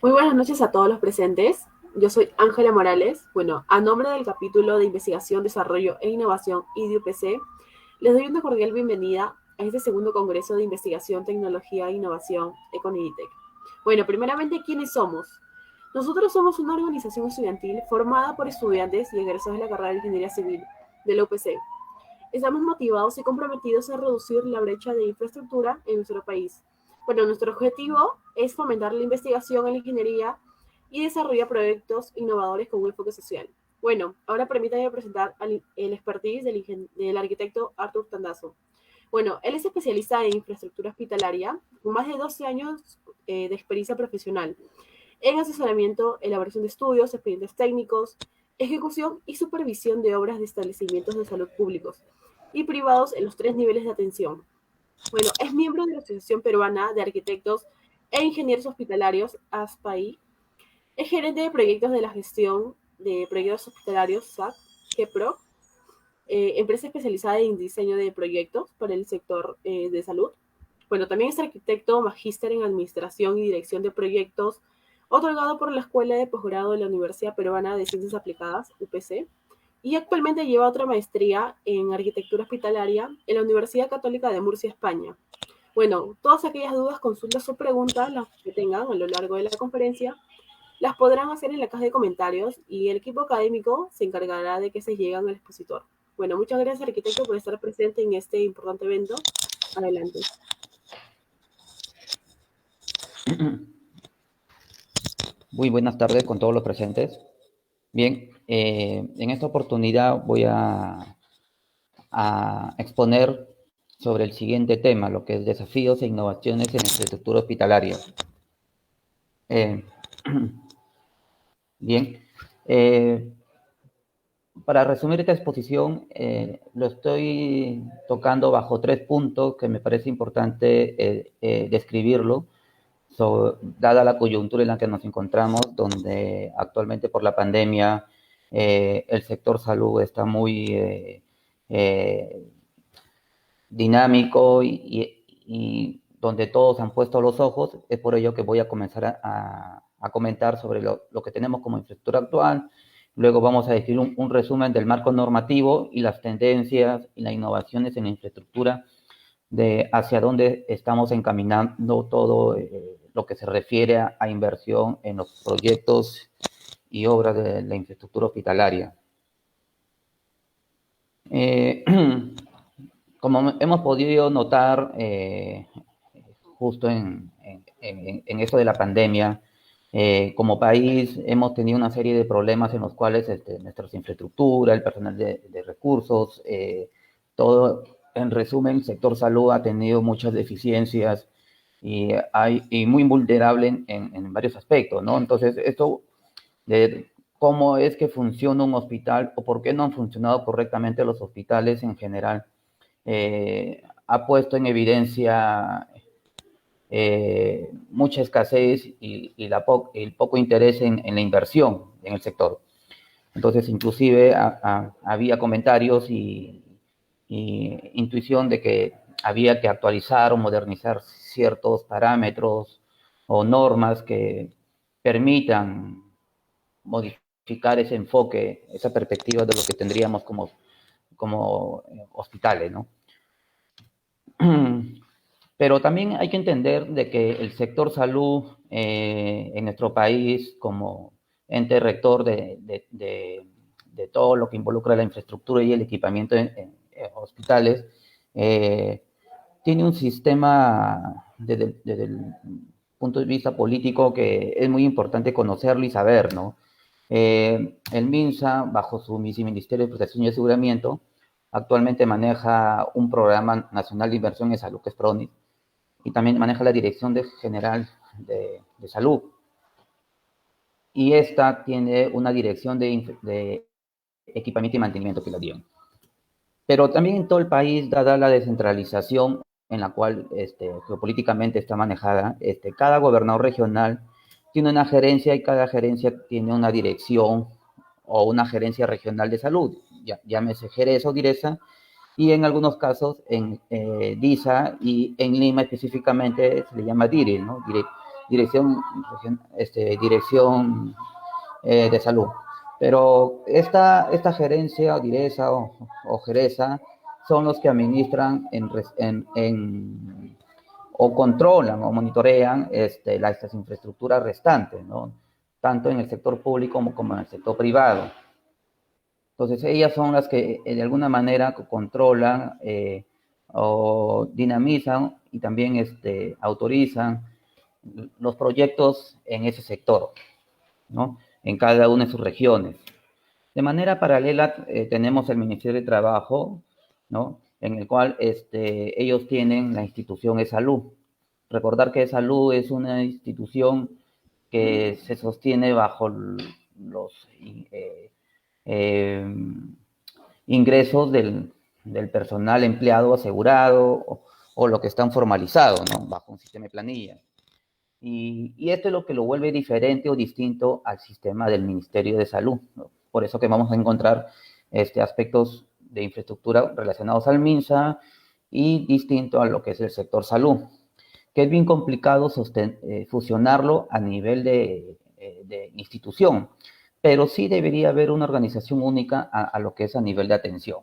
Muy buenas noches a todos los presentes. Yo soy Ángela Morales. Bueno, a nombre del capítulo de Investigación, Desarrollo e Innovación y de UPC, les doy una cordial bienvenida a este segundo Congreso de Investigación, Tecnología e Innovación Econiditec. Bueno, primeramente, ¿quiénes somos? Nosotros somos una organización estudiantil formada por estudiantes y egresados de la carrera de Ingeniería Civil de la UPC. Estamos motivados y comprometidos a reducir la brecha de infraestructura en nuestro país. Bueno, nuestro objetivo es fomentar la investigación en la ingeniería y desarrollar proyectos innovadores con un enfoque social. Bueno, ahora permítanme presentar el expertise del arquitecto Arthur Tandazo. Bueno, él es especialista en infraestructura hospitalaria, con más de 12 años de experiencia profesional en asesoramiento, elaboración de estudios, expedientes técnicos, ejecución y supervisión de obras de establecimientos de salud públicos y privados en los tres niveles de atención. Bueno, es miembro de la Asociación Peruana de Arquitectos e Ingenieros Hospitalarios, ASPAI. Es gerente de proyectos de la gestión de proyectos hospitalarios, SAC, GEPRO, empresa especializada en diseño de proyectos para el sector de salud. Bueno, también es arquitecto magíster en Administración y Dirección de Proyectos, otorgado por la Escuela de Posgrado de la Universidad Peruana de Ciencias Aplicadas, UPC, y actualmente lleva otra maestría en Arquitectura Hospitalaria en la Universidad Católica de Murcia, España. Bueno, todas aquellas dudas, consultas o preguntas, las que tengan a lo largo de la conferencia, las podrán hacer en la caja de comentarios y el equipo académico se encargará de que se lleguen al expositor. Bueno, muchas gracias, arquitecto, por estar presente en este importante evento. Adelante. Muy buenas tardes con todos los presentes. Bien, en esta oportunidad voy a exponer sobre el siguiente tema, lo que es desafíos e innovaciones en la infraestructura hospitalaria. Eh, bien, eh, para resumir esta exposición, lo estoy tocando bajo 3 puntos que me parece importante describirlo. Dada la coyuntura en la que nos encontramos, donde actualmente por la pandemia el sector salud está muy dinámico y donde todos han puesto los ojos, es por ello que voy a comenzar a comentar sobre lo que tenemos como infraestructura actual. Luego vamos a decir un resumen del marco normativo y las tendencias y las innovaciones en la infraestructura de hacia dónde estamos encaminando todo lo que se refiere a inversión en los proyectos y obras de la infraestructura hospitalaria. Como hemos podido notar justo en esto de la pandemia, como país hemos tenido una serie de problemas en los cuales nuestras infraestructuras, el personal de recursos, todo, en resumen, el sector salud ha tenido muchas deficiencias y muy vulnerable en varios aspectos, ¿no? Entonces, esto de cómo es que funciona un hospital o por qué no han funcionado correctamente los hospitales en general, ha puesto en evidencia mucha escasez y el poco interés en la inversión en el sector. Entonces, inclusive había comentarios y intuición de que había que actualizar o modernizar ciertos parámetros o normas que permitan modificar ese enfoque, esa perspectiva de lo que tendríamos como hospitales, ¿no? Pero también hay que entender de que el sector salud en nuestro país, como ente rector de todo lo que involucra la infraestructura y el equipamiento en hospitales, tiene un sistema desde el punto de vista político que es muy importante conocerlo y saber, ¿no? El MINSA, bajo su Viceministerio de Protección y Aseguramiento, actualmente maneja un programa nacional de inversión en salud, que es PRONIS, y también maneja la Dirección General de Salud. Y esta tiene una dirección de equipamiento y mantenimiento, que la DIEM. Pero también en todo el país, dada la descentralización en la cual geopolíticamente está manejada, cada gobernador regional tiene una gerencia y cada gerencia tiene una dirección o una gerencia regional de salud, llámese Jerez o Direza, y en algunos casos en DISA y en Lima específicamente se le llama DIRI, ¿no? dirección, dirección de salud. Pero esta gerencia o direza o jereza son los que administran o controlan o monitorean las infraestructuras restantes, ¿no? Tanto en el sector público como en el sector privado. Entonces, ellas son las que de alguna manera controlan o dinamizan y también autorizan los proyectos en ese sector, ¿no? En cada una de sus regiones. De manera paralela, tenemos el Ministerio de Trabajo, ¿no? En el cual ellos tienen la institución de salud. Recordar que salud es una institución que se sostiene bajo los eh, ingresos del personal empleado asegurado o lo que están formalizados, ¿no? Bajo un sistema de planilla. Y esto es lo que lo vuelve diferente o distinto al sistema del Ministerio de Salud, ¿no? Por eso que vamos a encontrar aspectos de infraestructura relacionados al MINSA y distinto a lo que es el sector salud, que es bien complicado fusionarlo a nivel de institución, pero sí debería haber una organización única a lo que es a nivel de atención.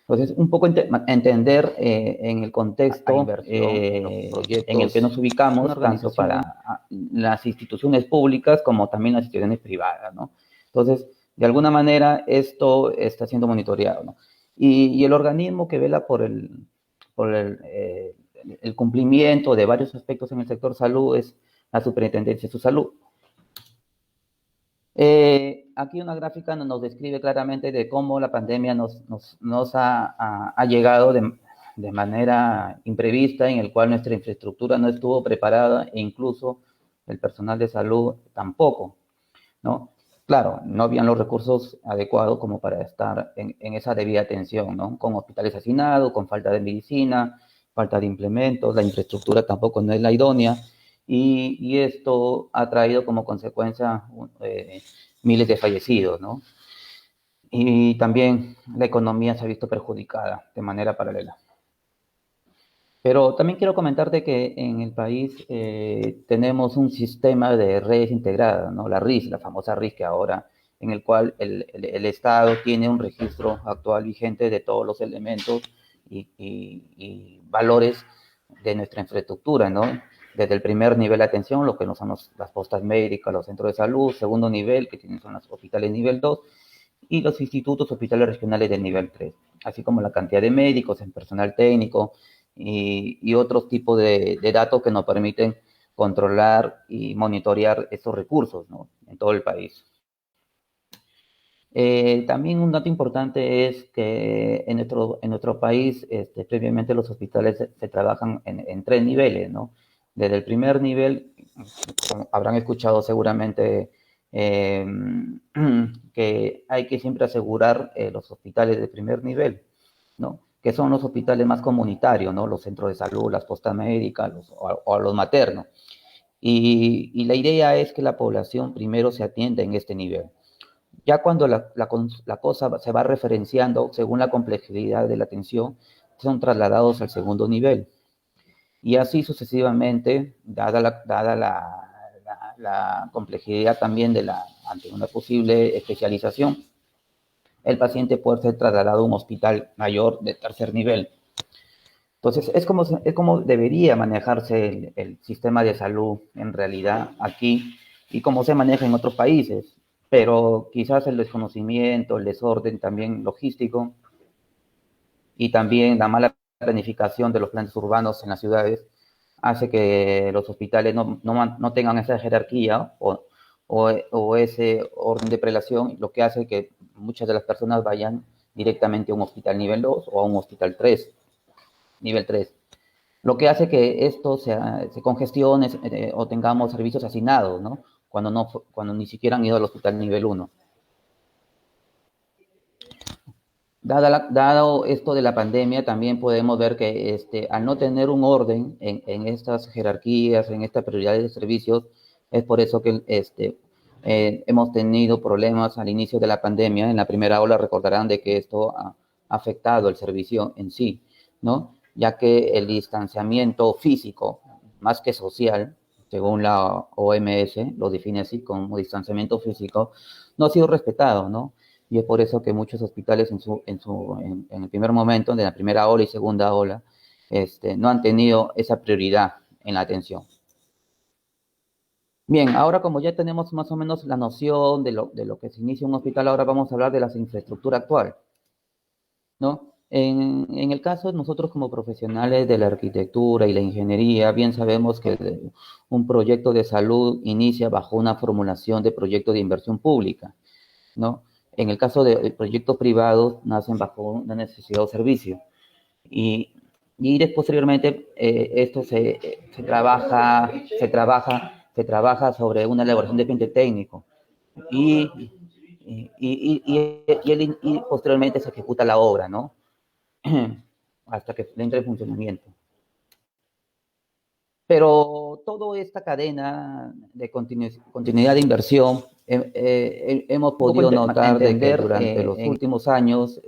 Entonces, un poco entender en el contexto en el que nos ubicamos, tanto para las instituciones públicas como también las instituciones privadas, ¿no? Entonces, de alguna manera, esto está siendo monitoreado, ¿no? Y el organismo que vela por el cumplimiento de varios aspectos en el sector salud es la Superintendencia de Salud. Aquí una gráfica nos describe claramente de cómo la pandemia nos ha llegado de manera imprevista, en el cual nuestra infraestructura no estuvo preparada e incluso el personal de salud tampoco, ¿no? Claro, no habían los recursos adecuados como para estar en esa debida atención, ¿no? Con hospitales hacinados, con falta de medicina, falta de implementos, la infraestructura tampoco no es la idónea. Y esto ha traído como consecuencia miles de fallecidos, ¿no? Y también la economía se ha visto perjudicada de manera paralela. Pero también quiero comentarte que en el país tenemos un sistema de redes integradas, ¿no? La RIS, la famosa RIS, que ahora, en el cual el Estado tiene un registro actual vigente de todos los elementos y valores de nuestra infraestructura, ¿no? Desde el primer nivel de atención, lo que no son las postas médicas, los centros de salud; segundo nivel, que son los hospitales nivel 2, y los institutos hospitales regionales de nivel 3, así como la cantidad de médicos, el personal técnico y otros tipos de datos que nos permiten controlar y monitorear estos recursos, ¿no? En todo el país. También un dato importante es que en nuestro país, previamente los hospitales se trabajan en 3 niveles, ¿no? Desde el primer nivel, como habrán escuchado seguramente, que hay que siempre asegurar los hospitales de primer nivel, ¿no? Que son los hospitales más comunitarios, ¿no? Los centros de salud, las postas médicas o los maternos. Y la idea es que la población primero se atienda en este nivel. Ya cuando la cosa se va referenciando según la complejidad de la atención, son trasladados al segundo nivel. Y así sucesivamente, dada la complejidad también ante una posible especialización, el paciente puede ser trasladado a un hospital mayor de tercer nivel. Entonces, es como debería manejarse el sistema de salud en realidad aquí y cómo se maneja en otros países. Pero quizás el desconocimiento, el desorden también logístico y también la mala planificación de los planes urbanos en las ciudades hace que los hospitales no tengan esa jerarquía o ese orden de prelación, lo que hace que muchas de las personas vayan directamente a un hospital nivel 2 o a un hospital 3, nivel 3. Lo que hace que esto se congestione o tengamos servicios hacinados, ¿no? Cuando ni siquiera han ido al hospital nivel 1. Dado esto de la pandemia, también podemos ver que al no tener un orden en estas jerarquías, en estas prioridades de servicios, es por eso que hemos tenido problemas al inicio de la pandemia. En la primera ola recordarán de que esto ha afectado el servicio en sí, ¿no? Ya que el distanciamiento físico, más que social, según la OMS, lo define así como distanciamiento físico, no ha sido respetado, ¿no? Y es por eso que muchos hospitales en el primer momento, de la primera ola y segunda ola, no han tenido esa prioridad en la atención. Bien, ahora como ya tenemos más o menos la noción de lo que se inicia un hospital, ahora vamos a hablar de la infraestructura actual, ¿no? En el caso de nosotros como profesionales de la arquitectura y la ingeniería, bien sabemos que un proyecto de salud inicia bajo una formulación de proyecto de inversión pública, ¿no? En el caso de proyectos privados, nacen bajo una necesidad o servicio. Y, y posteriormente esto se trabaja sobre una elaboración de expediente técnico y, y posteriormente se ejecuta la obra, ¿no? Hasta que entre en funcionamiento. Pero toda esta cadena de continuidad de inversión, hemos podido notar de que durante los últimos años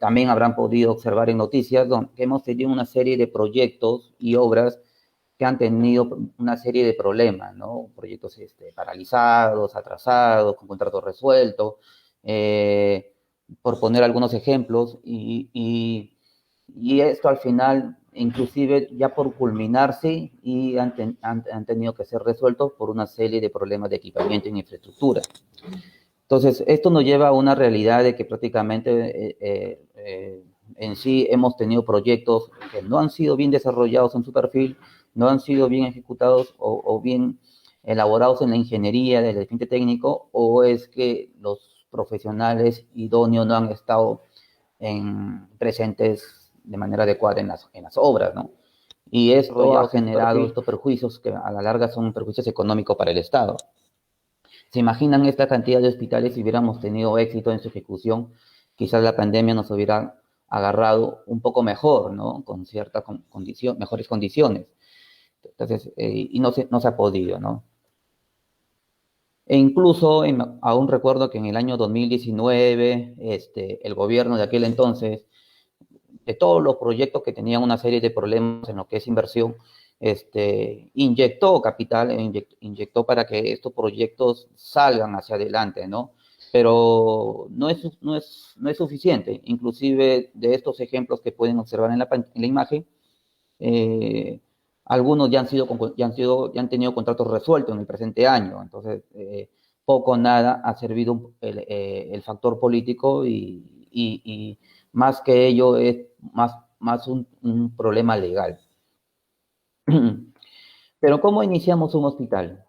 también habrán podido observar en noticias que hemos tenido una serie de proyectos y obras que han tenido una serie de problemas, ¿no? Proyectos paralizados, atrasados, con contratos resueltos, por poner algunos ejemplos, y esto al final, inclusive ya por culminarse, y han tenido que ser resueltos por una serie de problemas de equipamiento y infraestructura. Entonces, esto nos lleva a una realidad de que prácticamente en sí hemos tenido proyectos que no han sido bien desarrollados en su perfil, no han sido bien ejecutados o bien elaborados en la ingeniería del expediente técnico, o es que los profesionales idóneos no han estado presentes de manera adecuada en las obras, ¿no? Y esto ha generado estos perjuicios que a la larga son perjuicios económicos para el Estado. ¿Se imaginan esta cantidad de hospitales si hubiéramos tenido éxito en su ejecución? Quizás la pandemia nos hubiera agarrado un poco mejor, ¿no? Con ciertas mejores condiciones. Entonces, y no se ha podido, ¿no? E incluso, aún recuerdo que en el año 2019, el gobierno de aquel entonces, de todos los proyectos que tenían una serie de problemas en lo que es inversión, inyectó capital, inyectó para que estos proyectos salgan hacia adelante, ¿no? Pero no es suficiente. Inclusive de estos ejemplos que pueden observar en la imagen, algunos ya han tenido contratos resueltos en el presente año. Entonces, poco o nada ha servido el factor político, y más que ello es más un problema legal. Pero ¿cómo iniciamos un hospital?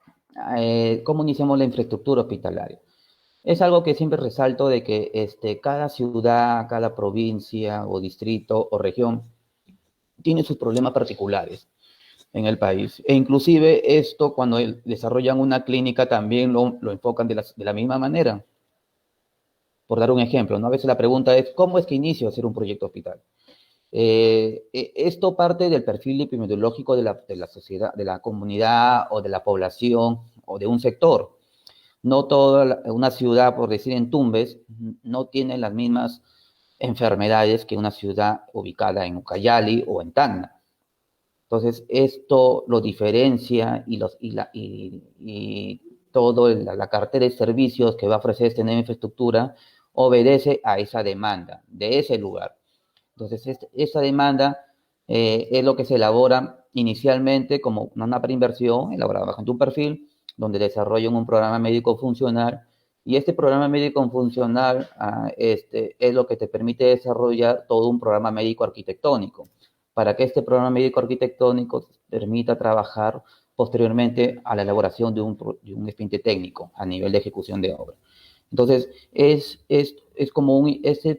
¿Cómo iniciamos la infraestructura hospitalaria? Es algo que siempre resalto, de que cada ciudad, cada provincia o distrito o región tiene sus problemas particulares en el país. E inclusive esto, cuando desarrollan una clínica, también lo enfocan de la misma manera. Por dar un ejemplo, ¿no? A veces la pregunta es, ¿cómo es que inicio a hacer un proyecto hospital? Esto parte del perfil epidemiológico de la sociedad, de la comunidad o de la población o de un sector. No toda una ciudad, por decir en Tumbes, no tiene las mismas enfermedades que una ciudad ubicada en Ucayali o en Tacna. Entonces, esto lo diferencia, y toda la cartera de servicios que va a ofrecer esta nueva infraestructura obedece a esa demanda de ese lugar. Entonces, esa demanda es lo que se elabora inicialmente como una preinversión, elaborada bajo un perfil, donde desarrollan un programa médico funcional, y este programa médico funcional es lo que te permite desarrollar todo un programa médico arquitectónico, para que este programa médico arquitectónico permita trabajar posteriormente a la elaboración de un expediente técnico a nivel de ejecución de obra. Entonces, es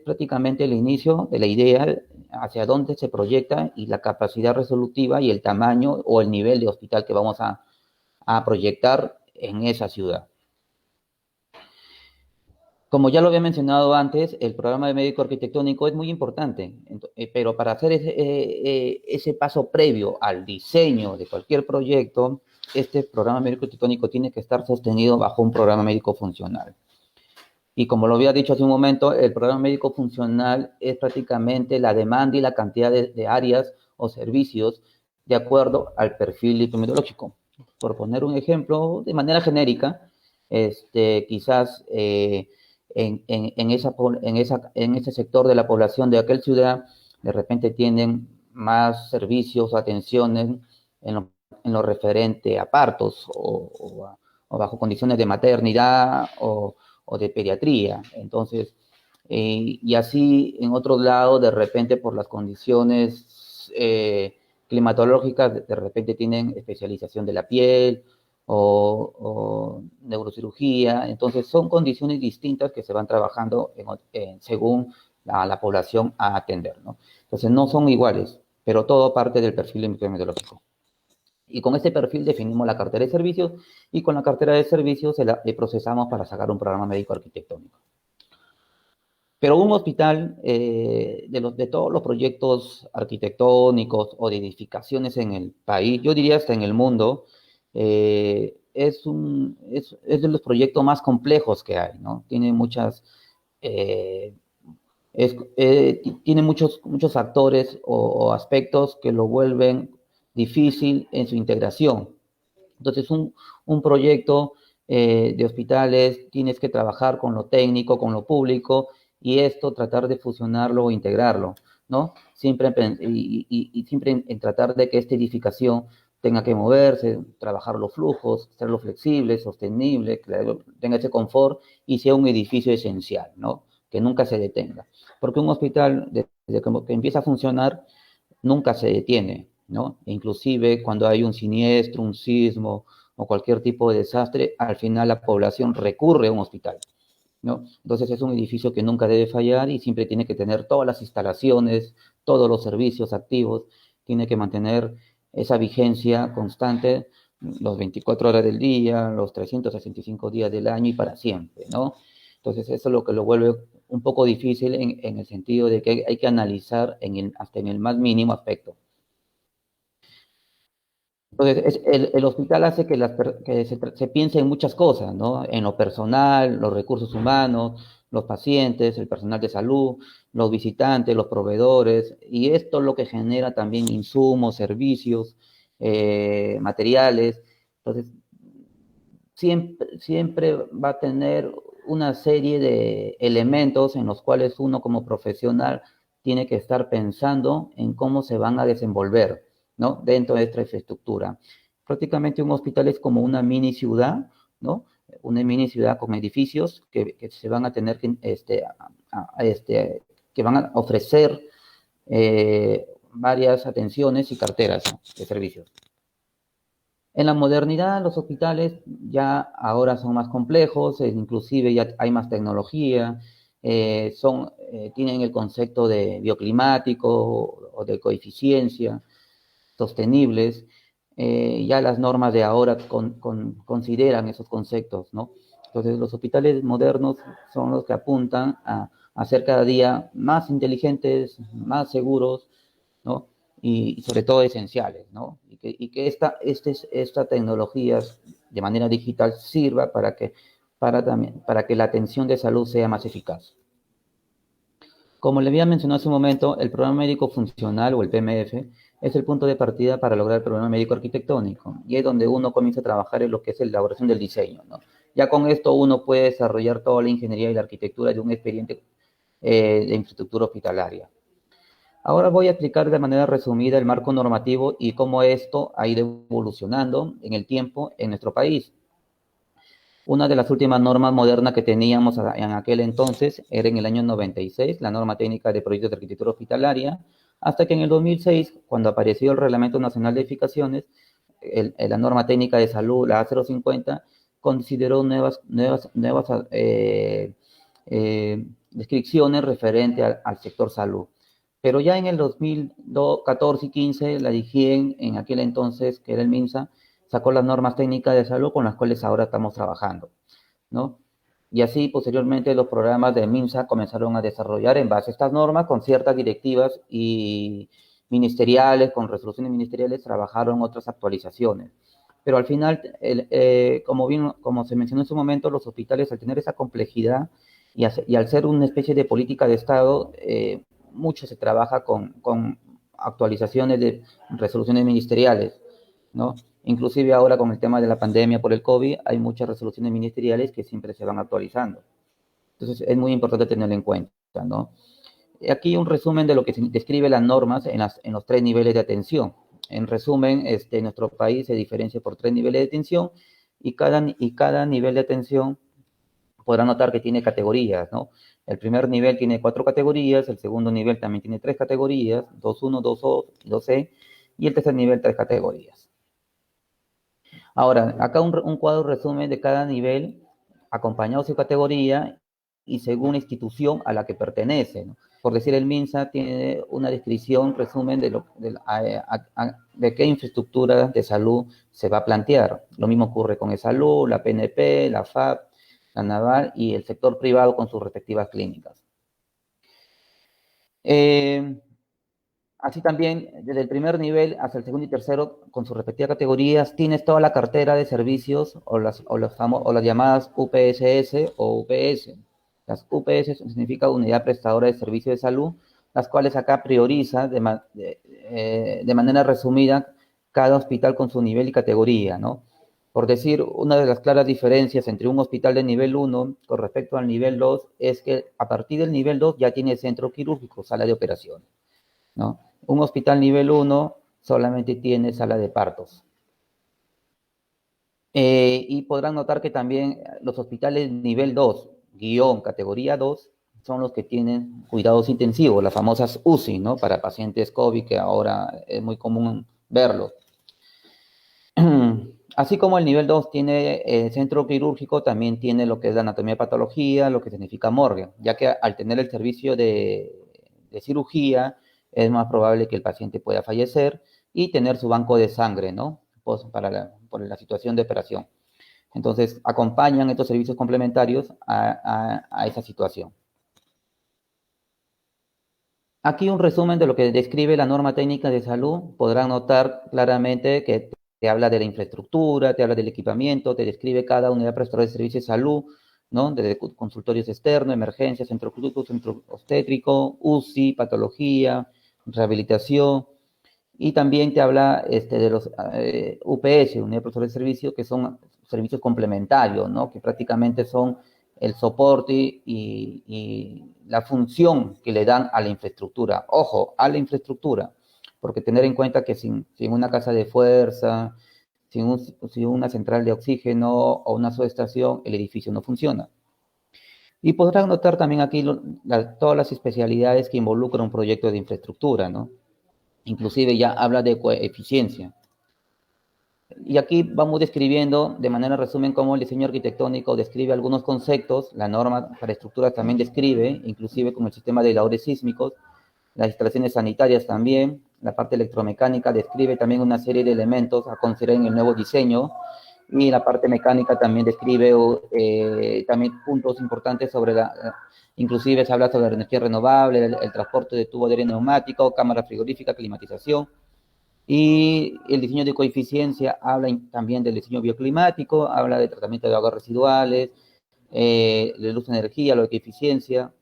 prácticamente el inicio de la idea, hacia dónde se proyecta, y la capacidad resolutiva y el tamaño o el nivel de hospital que vamos a proyectar en esa ciudad. Como ya lo había mencionado antes, el programa de médico arquitectónico es muy importante, pero para hacer ese paso previo al diseño de cualquier proyecto, este programa médico arquitectónico tiene que estar sostenido bajo un programa médico funcional. Y como lo había dicho hace un momento, el programa médico funcional es prácticamente la demanda y la cantidad de áreas o servicios de acuerdo al perfil epidemiológico. Por poner un ejemplo, de manera genérica, quizás en ese sector de la población de aquel ciudad, de repente tienen más servicios, atenciones en lo referente a partos o bajo condiciones de maternidad o de pediatría. Entonces, y así en otro lado, de repente por las condiciones climatológicas, de repente tienen especialización de la piel o neurocirugía. Entonces, son condiciones distintas que se van trabajando según la población a atender, ¿no? Entonces, no son iguales, pero todo parte del perfil epidemiológico. Y con este perfil definimos la cartera de servicios y con la cartera de servicios le procesamos para sacar un programa médico arquitectónico. Pero un hospital, de todos los proyectos arquitectónicos o de edificaciones en el país, yo diría hasta en el mundo, es de los proyectos más complejos que hay, ¿no? Tiene eh, tiene muchos factores o aspectos que lo vuelven difícil en su integración. Entonces, un proyecto de hospitales tienes que trabajar con lo técnico, con lo público, y esto tratar de fusionarlo o integrarlo, ¿no? Siempre siempre en tratar de que esta edificación tenga que moverse, trabajar los flujos, hacerlo flexible, sostenible, que tenga ese confort y sea un edificio esencial, ¿no? Que nunca se detenga. Porque un hospital, desde que empieza a funcionar, nunca se detiene, ¿no? E inclusive cuando hay un siniestro, un sismo o cualquier tipo de desastre, al final la población recurre a un hospital, ¿no? Entonces es un edificio que nunca debe fallar y siempre tiene que tener todas las instalaciones, todos los servicios activos, tiene que mantener esa vigencia constante los 24 horas del día, los 365 días del año y para siempre, ¿no? Entonces eso es lo que lo vuelve un poco difícil en el sentido de que hay que analizar hasta en el más mínimo aspecto. Entonces, el hospital hace que se piense en muchas cosas, ¿no? En lo personal, los recursos humanos, los pacientes, el personal de salud, los visitantes, los proveedores, y esto es lo que genera también insumos, servicios, materiales. Entonces, siempre va a tener una serie de elementos en los cuales uno como profesional tiene que estar pensando en cómo se van a desenvolver, ¿no? Dentro de esta infraestructura. Prácticamente un hospital es como una mini ciudad, ¿no? Una mini ciudad con edificios que se van a tener que van a ofrecer varias atenciones y carteras, ¿no? De servicios. En la modernidad, los hospitales ya ahora son más complejos, inclusive ya hay más tecnología, tienen el concepto de bioclimático o de coeficiencia, sostenibles. Ya las normas de ahora consideran esos conceptos, ¿no? Entonces, los hospitales modernos son los que apuntan a ser cada día más inteligentes, más seguros, ¿no? Y sobre todo esenciales, ¿no? Y que esta tecnología de manera digital sirva para que la atención de salud sea más eficaz. Como le había mencionado hace un momento, el programa médico funcional o el PMF es el punto de partida para lograr el programa médico arquitectónico y es donde uno comienza a trabajar en lo que es la elaboración del diseño, ¿no? Ya con esto uno puede desarrollar toda la ingeniería y la arquitectura de un expediente de infraestructura hospitalaria. Ahora voy a explicar de manera resumida el marco normativo y cómo esto ha ido evolucionando en el tiempo en nuestro país. Una de las últimas normas modernas que teníamos en aquel entonces era en el año 96, la norma técnica de proyectos de arquitectura hospitalaria, hasta que en el 2006, cuando apareció el Reglamento Nacional de Edificaciones, la norma técnica de salud, la A050, consideró nuevas descripciones referentes al sector salud. Pero ya en el 2014 y 15, la DIGIEN, en aquel entonces, que era el MINSA, sacó las normas técnicas de salud con las cuales ahora estamos trabajando, ¿no? Y así, posteriormente, los programas de MINSA comenzaron a desarrollar en base a estas normas, con ciertas directivas y ministeriales, con resoluciones ministeriales, trabajaron otras actualizaciones. Pero al final, como se mencionó en su momento, los hospitales, al tener esa complejidad y al ser una especie de política de Estado, mucho se trabaja actualizaciones de resoluciones ministeriales, ¿no? Inclusive ahora con el tema de la pandemia por el COVID, hay muchas resoluciones ministeriales que siempre se van actualizando. Entonces, es muy importante tenerlo en cuenta, ¿no? Aquí un resumen de lo que describe las normas en los 3 niveles de atención. En resumen, nuestro país se diferencia por 3 niveles de atención y cada nivel de atención podrán notar que tiene categorías, ¿no? El primer nivel tiene 4 categorías, el segundo nivel también tiene 3 categorías, 2.1, 2.2 y 2C, y el tercer nivel 3 categorías. Ahora, acá un cuadro resumen de cada nivel, acompañado de su categoría y según la institución a la que pertenece, ¿no? Por decir, el MINSA tiene una descripción, resumen de qué infraestructura de salud se va a plantear. Lo mismo ocurre con ESalud, la PNP, la FAP, la Naval y el sector privado con sus respectivas clínicas. Así también, desde el primer nivel hasta el segundo y tercero, con sus respectivas categorías, tienes toda la cartera de servicios o las llamadas UPSS o UPS. Las UPS significa Unidad Prestadora de Servicios de Salud, las cuales acá prioriza de manera resumida cada hospital con su nivel y categoría, ¿no? Por decir, una de las claras diferencias entre un hospital de nivel 1 con respecto al nivel 2 es que a partir del nivel 2 ya tiene centro quirúrgico, sala de operaciones, ¿no? Un hospital nivel 1 solamente tiene sala de partos. Y podrán notar que también los hospitales nivel 2, categoría 2, son los que tienen cuidados intensivos, las famosas UCI, ¿no? Para pacientes COVID, que ahora es muy común verlos. Así como el nivel 2 tiene centro quirúrgico, también tiene lo que es la anatomía y patología, lo que significa morgue, ya que al tener el servicio de cirugía, es más probable que el paciente pueda fallecer y tener su banco de sangre, ¿no? Pues por la situación de operación. Entonces, acompañan estos servicios complementarios a esa situación. Aquí un resumen de lo que describe la norma técnica de salud. Podrán notar claramente que te habla de la infraestructura, te habla del equipamiento, te describe cada unidad prestadora de servicios de salud, ¿no? Desde consultorios externos, emergencias, centro clínico, centro obstétrico, UCI, patología, rehabilitación, y también te habla de los UPS, unidad prestadora de servicio, que son servicios complementarios, ¿no? Que prácticamente son el soporte y la función que le dan a la infraestructura. Ojo, a la infraestructura, porque tener en cuenta que sin una casa de fuerza, sin una central de oxígeno o una subestación, el edificio no funciona. Y podrán notar también aquí todas las especialidades que involucran un proyecto de infraestructura, ¿no? Inclusive ya habla de coeficiencia. Y aquí vamos describiendo de manera resumen cómo el diseño arquitectónico describe algunos conceptos, la norma para estructuras también describe, inclusive como el sistema de aisladores sísmicos, las instalaciones sanitarias también, la parte electromecánica describe también una serie de elementos a considerar en el nuevo diseño, y la parte mecánica también describe también puntos importantes sobre inclusive se habla sobre la energía renovable, el transporte de tubo de aire neumático, cámara frigorífica, climatización. Y el diseño de coeficiencia habla también del diseño bioclimático, habla de tratamiento de aguas residuales, de luz de energía, lo de eficiencia,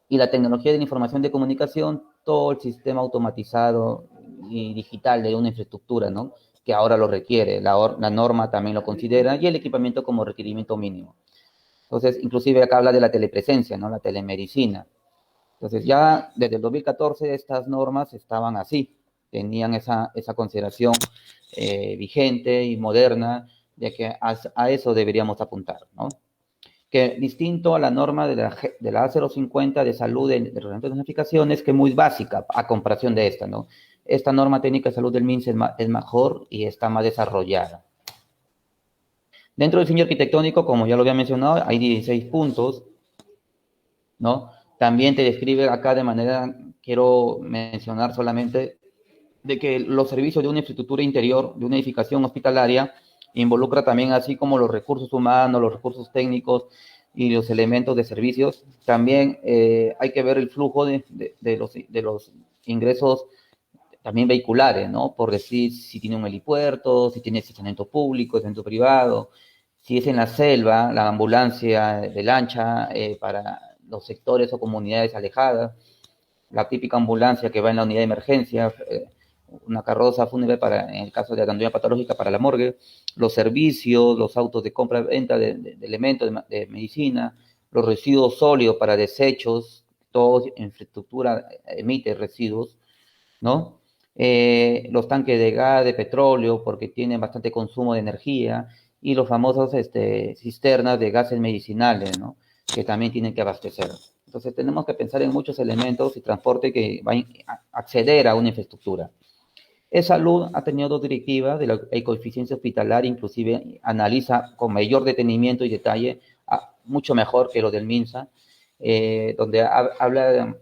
y la tecnología de la información de comunicación, todo el sistema automatizado y digital de una infraestructura, ¿no? Que ahora lo requiere, la norma también lo considera, y el equipamiento como requerimiento mínimo. Entonces, inclusive acá habla de la telepresencia, ¿no? La telemedicina. Entonces, ya desde el 2014 estas normas estaban así, tenían esa consideración vigente y moderna, de que a eso deberíamos apuntar, ¿no? Que distinto a la norma de la A050 de salud de reglamento de notificaciones, que es muy básica a comparación de esta, ¿no? Esta norma técnica de salud del MINSA es mejor y está más desarrollada. Dentro del diseño arquitectónico, como ya lo había mencionado, hay 16 puntos, ¿no? También te describe acá de manera, quiero mencionar solamente, de que los servicios de una infraestructura interior, de una edificación hospitalaria, involucra también, así como los recursos humanos, los recursos técnicos y los elementos de servicios. También hay que ver el flujo de los ingresos también vehiculares, ¿no? Por decir, si tiene un helipuerto, si tiene estacionamiento público, estacionamiento privado, si es en la selva, la ambulancia de lancha para los sectores o comunidades alejadas. la típica ambulancia que va en la unidad de emergencia, una carroza fúnebre para, en el caso de anatomía patológica para la morgue, los servicios, los autos de compra-venta de elementos de medicina, los residuos sólidos para desechos, toda infraestructura emite residuos, ¿no? Los tanques de gas, de petróleo, porque tienen bastante consumo de energía, y los famosos cisternas de gases medicinales, ¿no? Que también tienen que abastecer. Entonces tenemos que pensar en muchos elementos y transporte que van a acceder a una infraestructura. Salud ha tenido dos directivas de la ecoeficiencia hospitalaria, inclusive analiza con mayor detenimiento y detalle, mucho mejor que lo del MINSA, donde habla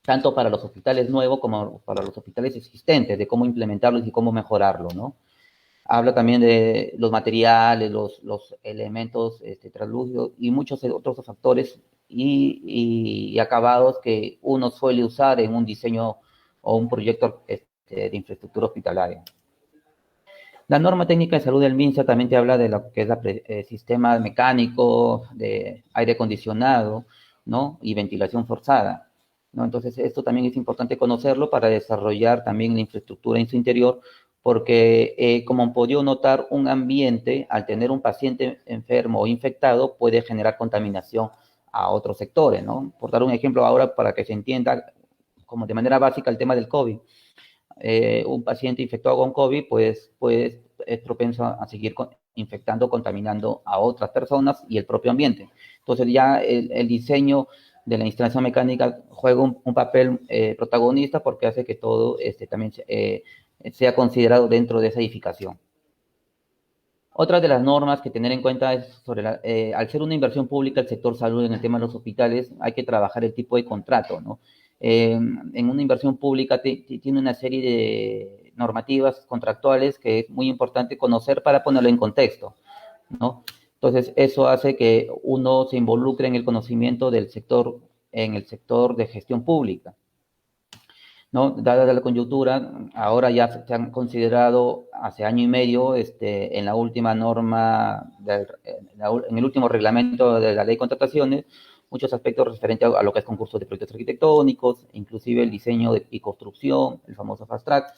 tanto para los hospitales nuevos como para los hospitales existentes, de cómo implementarlos y cómo mejorarlo, ¿no? Habla también de los materiales, los elementos translúcidos y muchos otros factores y acabados que uno suele usar en un diseño o un proyecto de infraestructura hospitalaria. La norma técnica de salud del MINSA también te habla de lo que es el sistema mecánico de aire acondicionado, ¿no? Y ventilación forzada, ¿no? Entonces, esto también es importante conocerlo para desarrollar también la infraestructura en su interior, porque como han podido notar, un ambiente, al tener un paciente enfermo o infectado, puede generar contaminación a otros sectores, ¿no? Por dar un ejemplo ahora para que se entienda como de manera básica el tema del COVID. Un paciente infectado con COVID, pues es propenso a seguir infectando, contaminando a otras personas y el propio ambiente. Entonces ya el diseño de la instalación mecánica juega un papel protagonista porque hace que todo también sea considerado dentro de esa edificación. Otra de las normas que tener en cuenta es sobre al ser una inversión pública el sector salud en el tema de los hospitales, hay que trabajar el tipo de contrato, ¿no? En una inversión pública tiene una serie de normativas contractuales que es muy importante conocer para ponerlo en contexto, ¿no? Entonces, eso hace que uno se involucre en el conocimiento del sector, en el sector de gestión pública, ¿no? Dada la coyuntura, ahora ya se han considerado hace año y medio en la última norma, en el último reglamento de la ley de contrataciones, muchos aspectos referentes a lo que es concursos de proyectos arquitectónicos, inclusive el diseño y construcción, el famoso Fast Track,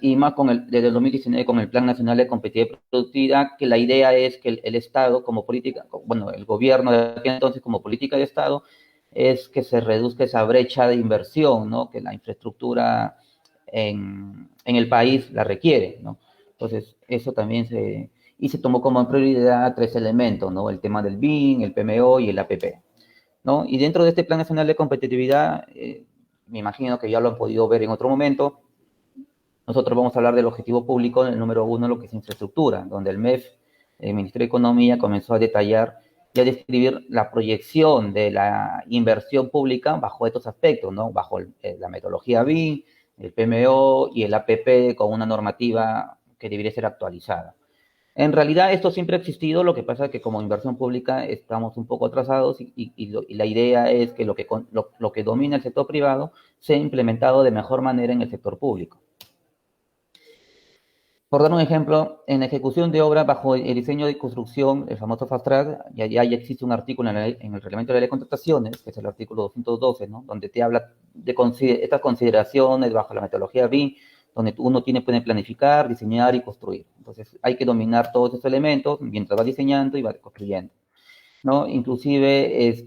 y más desde el 2019 con el Plan Nacional de Competitividad y Productividad, que la idea es que el Estado como política, bueno, el gobierno de aquel entonces como política de Estado, es que se reduzca esa brecha de inversión, ¿no? Que la infraestructura en el país la requiere, ¿no? Entonces, eso también se tomó como prioridad tres elementos, ¿no? El tema del BIM, el PMO y el APP, ¿no? Y dentro de este Plan Nacional de Competitividad, me imagino que ya lo han podido ver en otro momento, nosotros vamos a hablar del objetivo público, el número uno, lo que es infraestructura, donde el MEF, el Ministerio de Economía, comenzó a detallar y a describir la proyección de la inversión pública bajo estos aspectos, ¿no? Bajo la metodología BIM, el PMO y el APP con una normativa que debería ser actualizada. En realidad esto siempre ha existido, lo que pasa es que como inversión pública estamos un poco atrasados y la idea es que lo que domina el sector privado sea implementado de mejor manera en el sector público. Por dar un ejemplo, en la ejecución de obras bajo el diseño de construcción, el famoso Fast Track, ya existe un artículo en el reglamento de la ley de contrataciones, que es el artículo 212, ¿no? Donde te habla de estas consideraciones bajo la metodología BIM, donde uno puede planificar, diseñar y construir. Entonces hay que dominar todos esos elementos mientras va diseñando y va construyendo, ¿no? Inclusive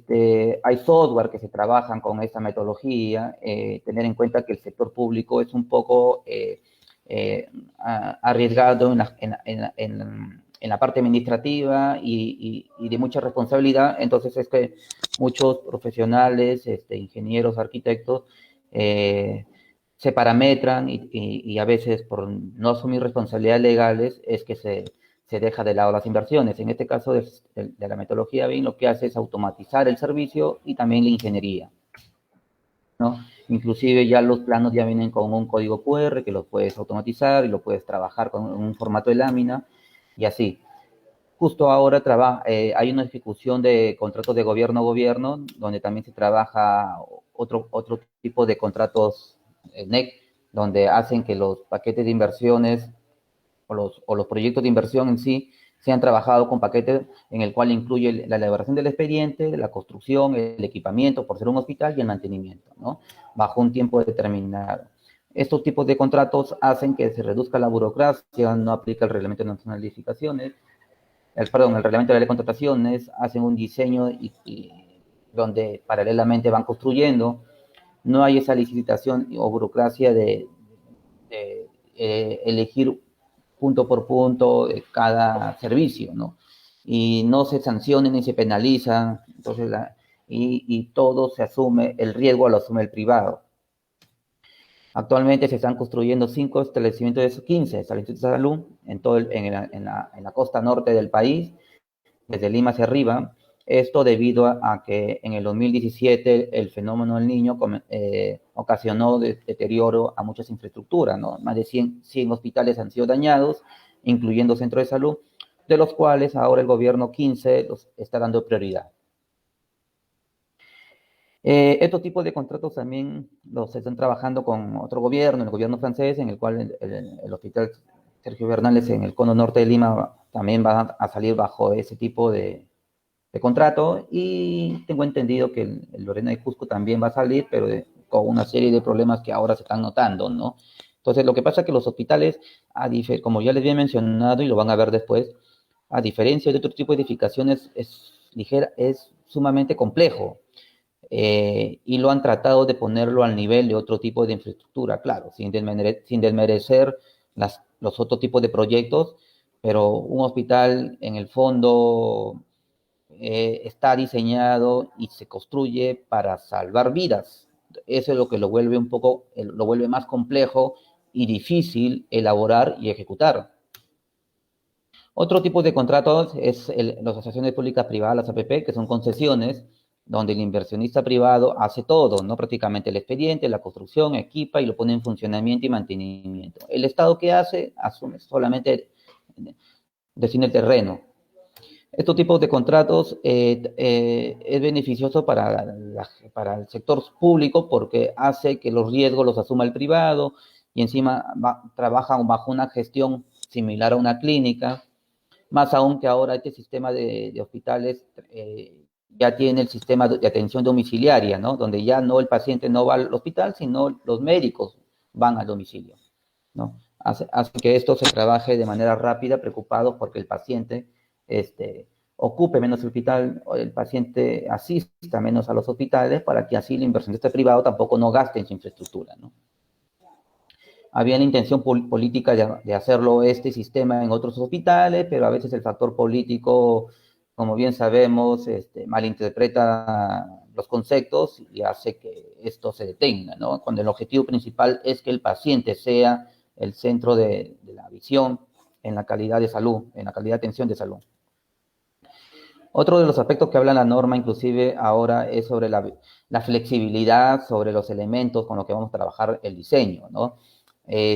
hay software que se trabajan con esta metodología, tener en cuenta que el sector público es un poco arriesgado en la parte administrativa y de mucha responsabilidad, entonces es que muchos profesionales, ingenieros, arquitectos, se parametran y a veces por no asumir responsabilidades legales es que se deja de lado las inversiones. En este caso de la metodología BIM lo que hace es automatizar el servicio y también la ingeniería, ¿no? Inclusive ya los planos ya vienen con un código QR que lo puedes automatizar y lo puedes trabajar con un formato de lámina y así. Justo ahora hay una ejecución de contratos de gobierno a gobierno, donde también se trabaja otro tipo de contratos NEC, donde hacen que los paquetes de inversiones o los proyectos de inversión en sí se han trabajado con paquetes en el cual incluye la elaboración del expediente, la construcción, el equipamiento por ser un hospital y el mantenimiento, ¿no? Bajo un tiempo determinado. Estos tipos de contratos hacen que se reduzca la burocracia, no aplica el Reglamento Nacional de Licitaciones, el Reglamento de Contrataciones, hacen un diseño donde paralelamente van construyendo, no hay esa licitación o burocracia de elegir punto por punto cada servicio, ¿no? Y no se sancionan ni se penalizan, entonces y todo se asume, el riesgo lo asume el privado. Actualmente se están construyendo 5 establecimientos de 15 establecimientos de salud en la costa norte del país, desde Lima hacia arriba. Esto debido a que en el 2017 el fenómeno del niño ocasionó deterioro a muchas infraestructuras, ¿no? Más de 100 hospitales han sido dañados, incluyendo centros de salud, de los cuales ahora el gobierno 15 los está dando prioridad. Estos tipos de contratos también los están trabajando con otro gobierno, el gobierno francés, en el cual el hospital Sergio Bernales en el cono norte de Lima también va a salir bajo ese tipo de contrato, y tengo entendido que el Lorena de Cusco también va a salir, pero con una serie de problemas que ahora se están notando, ¿no? Entonces, lo que pasa es que los hospitales, como ya les había mencionado y lo van a ver después, a diferencia de otro tipo de edificaciones, es sumamente complejo. Y lo han tratado de ponerlo al nivel de otro tipo de infraestructura, claro, sin desmerecer los otros tipos de proyectos, pero un hospital en el fondo está diseñado y se construye para salvar vidas. Eso es lo que lo vuelve lo vuelve más complejo y difícil elaborar y ejecutar. Otro tipo de contratos es las asociaciones públicas privadas, las APP, que son concesiones, donde el inversionista privado hace todo, ¿no? Prácticamente el expediente, la construcción, equipa y lo pone en funcionamiento y mantenimiento. El Estado, ¿qué hace? Asume solamente, define el terreno. Estos tipos de contratos es beneficioso para el sector público porque hace que los riesgos los asuma el privado y encima trabajan bajo una gestión similar a una clínica, más aún que ahora este sistema de hospitales ya tiene el sistema de atención domiciliaria, ¿no? Donde ya no el paciente no va al hospital, sino los médicos van al domicilio, ¿no? Hace que esto se trabaje de manera rápida, preocupados porque el paciente ocupe menos el hospital, o el paciente asista menos a los hospitales, para que así el inversionista privado tampoco no gaste en su infraestructura, ¿no? Había la intención política de hacerlo este sistema en otros hospitales, pero a veces el factor político, como bien sabemos, malinterpreta los conceptos y hace que esto se detenga, ¿no? Cuando el objetivo principal es que el paciente sea el centro de la visión en la calidad de salud, en la calidad de atención de salud. Otro de los aspectos que habla la norma, inclusive ahora, es sobre la flexibilidad, sobre los elementos con los que vamos a trabajar el diseño, ¿no?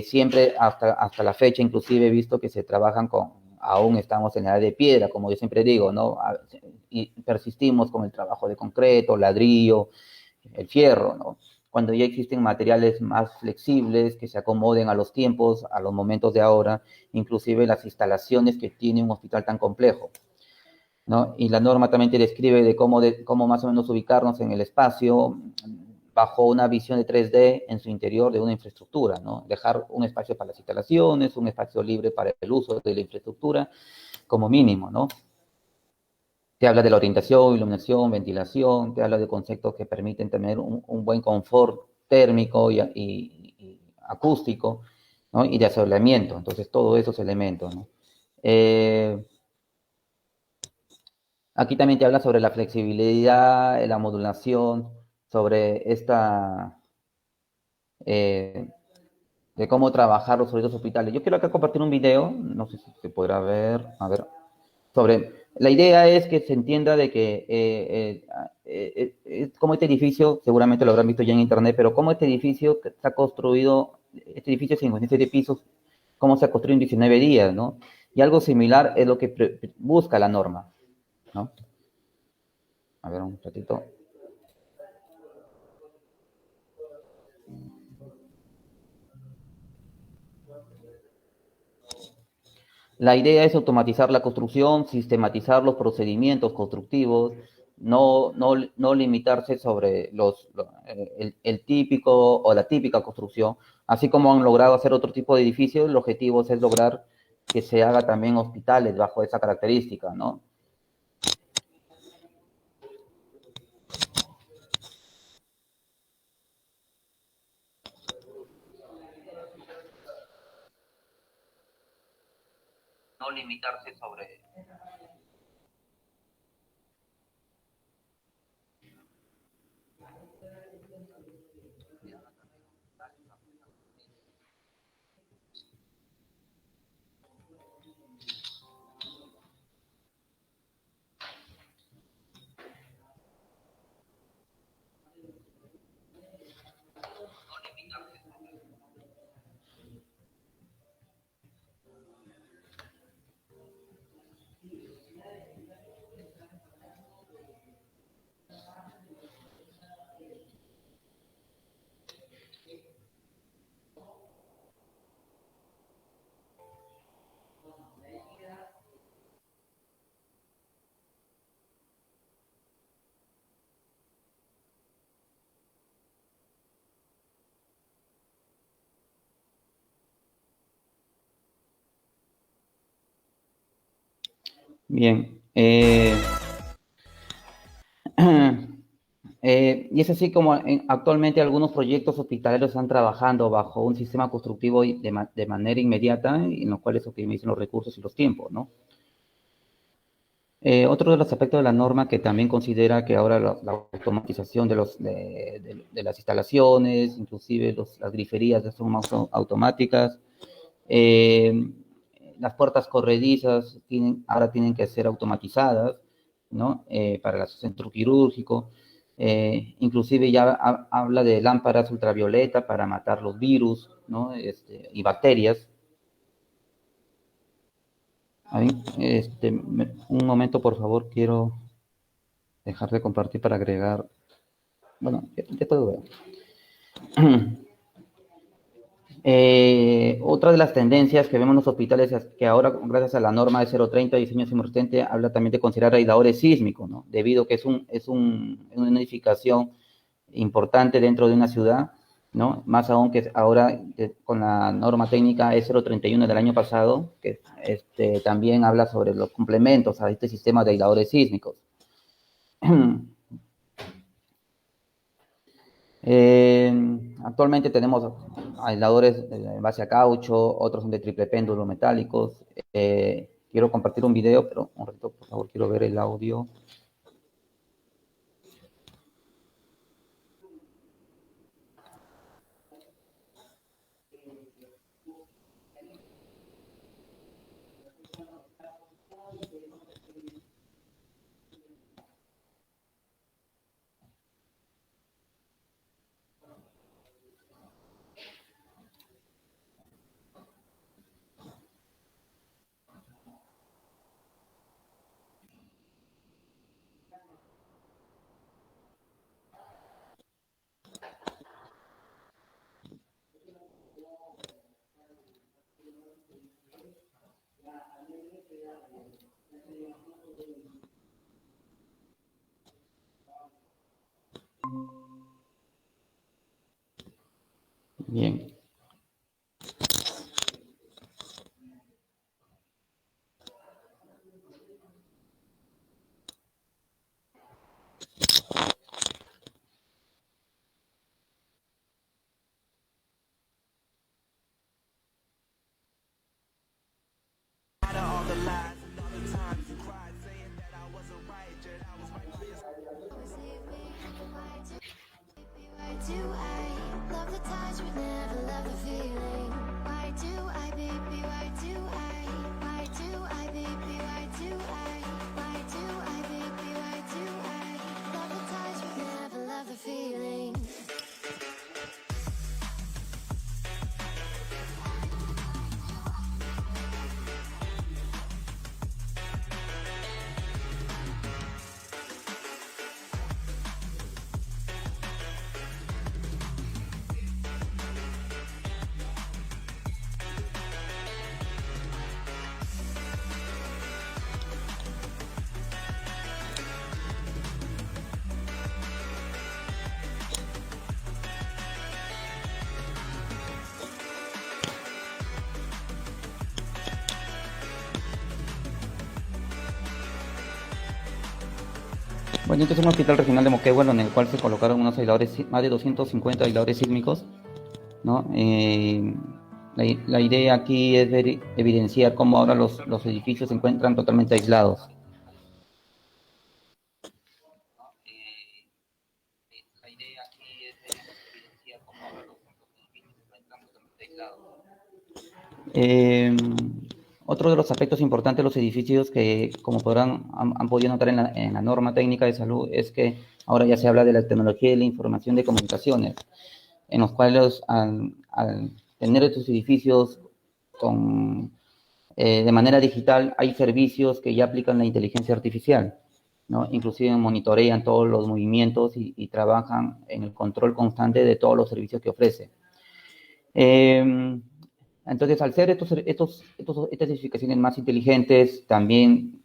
Siempre, hasta la fecha, inclusive he visto que se trabajan aún estamos en la edad de piedra, como yo siempre digo, ¿no? Y persistimos con el trabajo de concreto, ladrillo, el fierro, ¿no? Cuando ya existen materiales más flexibles que se acomoden a los tiempos, a los momentos de ahora, inclusive las instalaciones que tiene un hospital tan complejo, ¿no? Y la norma también te describe de cómo más o menos ubicarnos en el espacio bajo una visión de 3D en su interior de una infraestructura, ¿no? Dejar un espacio para las instalaciones, un espacio libre para el uso de la infraestructura, como mínimo, ¿no? Te habla de la orientación, iluminación, ventilación, te habla de conceptos que permiten tener un buen confort térmico y acústico, ¿no? Y de asoleamiento. Entonces, todos esos elementos, ¿no? Aquí también te habla sobre la flexibilidad, la modulación, sobre eh, de cómo trabajar los servicios hospitales. Yo quiero acá compartir un video, no sé si se podrá ver, a ver, la idea es que se entienda de que como este edificio, seguramente lo habrán visto ya en internet, pero cómo este edificio está construido, este edificio de 57 pisos, cómo se ha construido en 19 días, ¿no? Y algo similar es lo que busca la norma, ¿no? A ver, un ratito. La idea es automatizar la construcción, sistematizar los procedimientos constructivos, no limitarse sobre el típico o la típica construcción, así como han logrado hacer otro tipo de edificios, el objetivo es lograr que se haga también hospitales bajo esa característica, ¿no? No limitarse sobre. Bien. Y es así como actualmente algunos proyectos hospitalarios están trabajando bajo un sistema constructivo de manera inmediata, en los cuales optimizan los recursos y los tiempos, ¿no? Otro de los aspectos de la norma que también considera que ahora la automatización de las instalaciones, inclusive las griferías ya son más automáticas, eh, las puertas corredizas ahora tienen que ser automatizadas, ¿no? Para el centro quirúrgico. Inclusive ya habla de lámparas ultravioleta para matar los virus, ¿no? Y bacterias. Ahí, un momento, por favor, quiero dejar de compartir para agregar. Bueno, ya puedo ver. Otra de las tendencias que vemos en los hospitales es que ahora, gracias a la norma de 030 diseño sismo-resistente, habla también de considerar aisladores sísmicos, ¿no? Debido a que una edificación importante dentro de una ciudad, ¿no? Más aún que ahora con la norma técnica E031 del año pasado, que también habla sobre los complementos a este sistema de aisladores sísmicos. Actualmente tenemos aisladores en base a caucho, otros son de triple péndulo metálicos. Quiero compartir un video, pero un ratito, por favor, quiero ver el audio. Bien. Bueno, este es un hospital regional de Moquegua, en el cual se colocaron unos aisladores, más de 250 aisladores sísmicos, ¿no? La idea aquí es evidenciar cómo ahora los edificios se encuentran totalmente aislados. La idea aquí es evidenciar cómo ahora los edificios se encuentran totalmente aislados. Otro de los aspectos importantes de los edificios que, como podrán, han podido notar en la norma técnica de salud, es que ahora ya se habla de la tecnología de la información de comunicaciones, en los cuales al tener estos edificios de manera digital, hay servicios que ya aplican la inteligencia artificial, ¿no? Inclusive monitorean todos los movimientos y trabajan en el control constante de todos los servicios que ofrece. Entonces, al ser estas edificaciones más inteligentes, también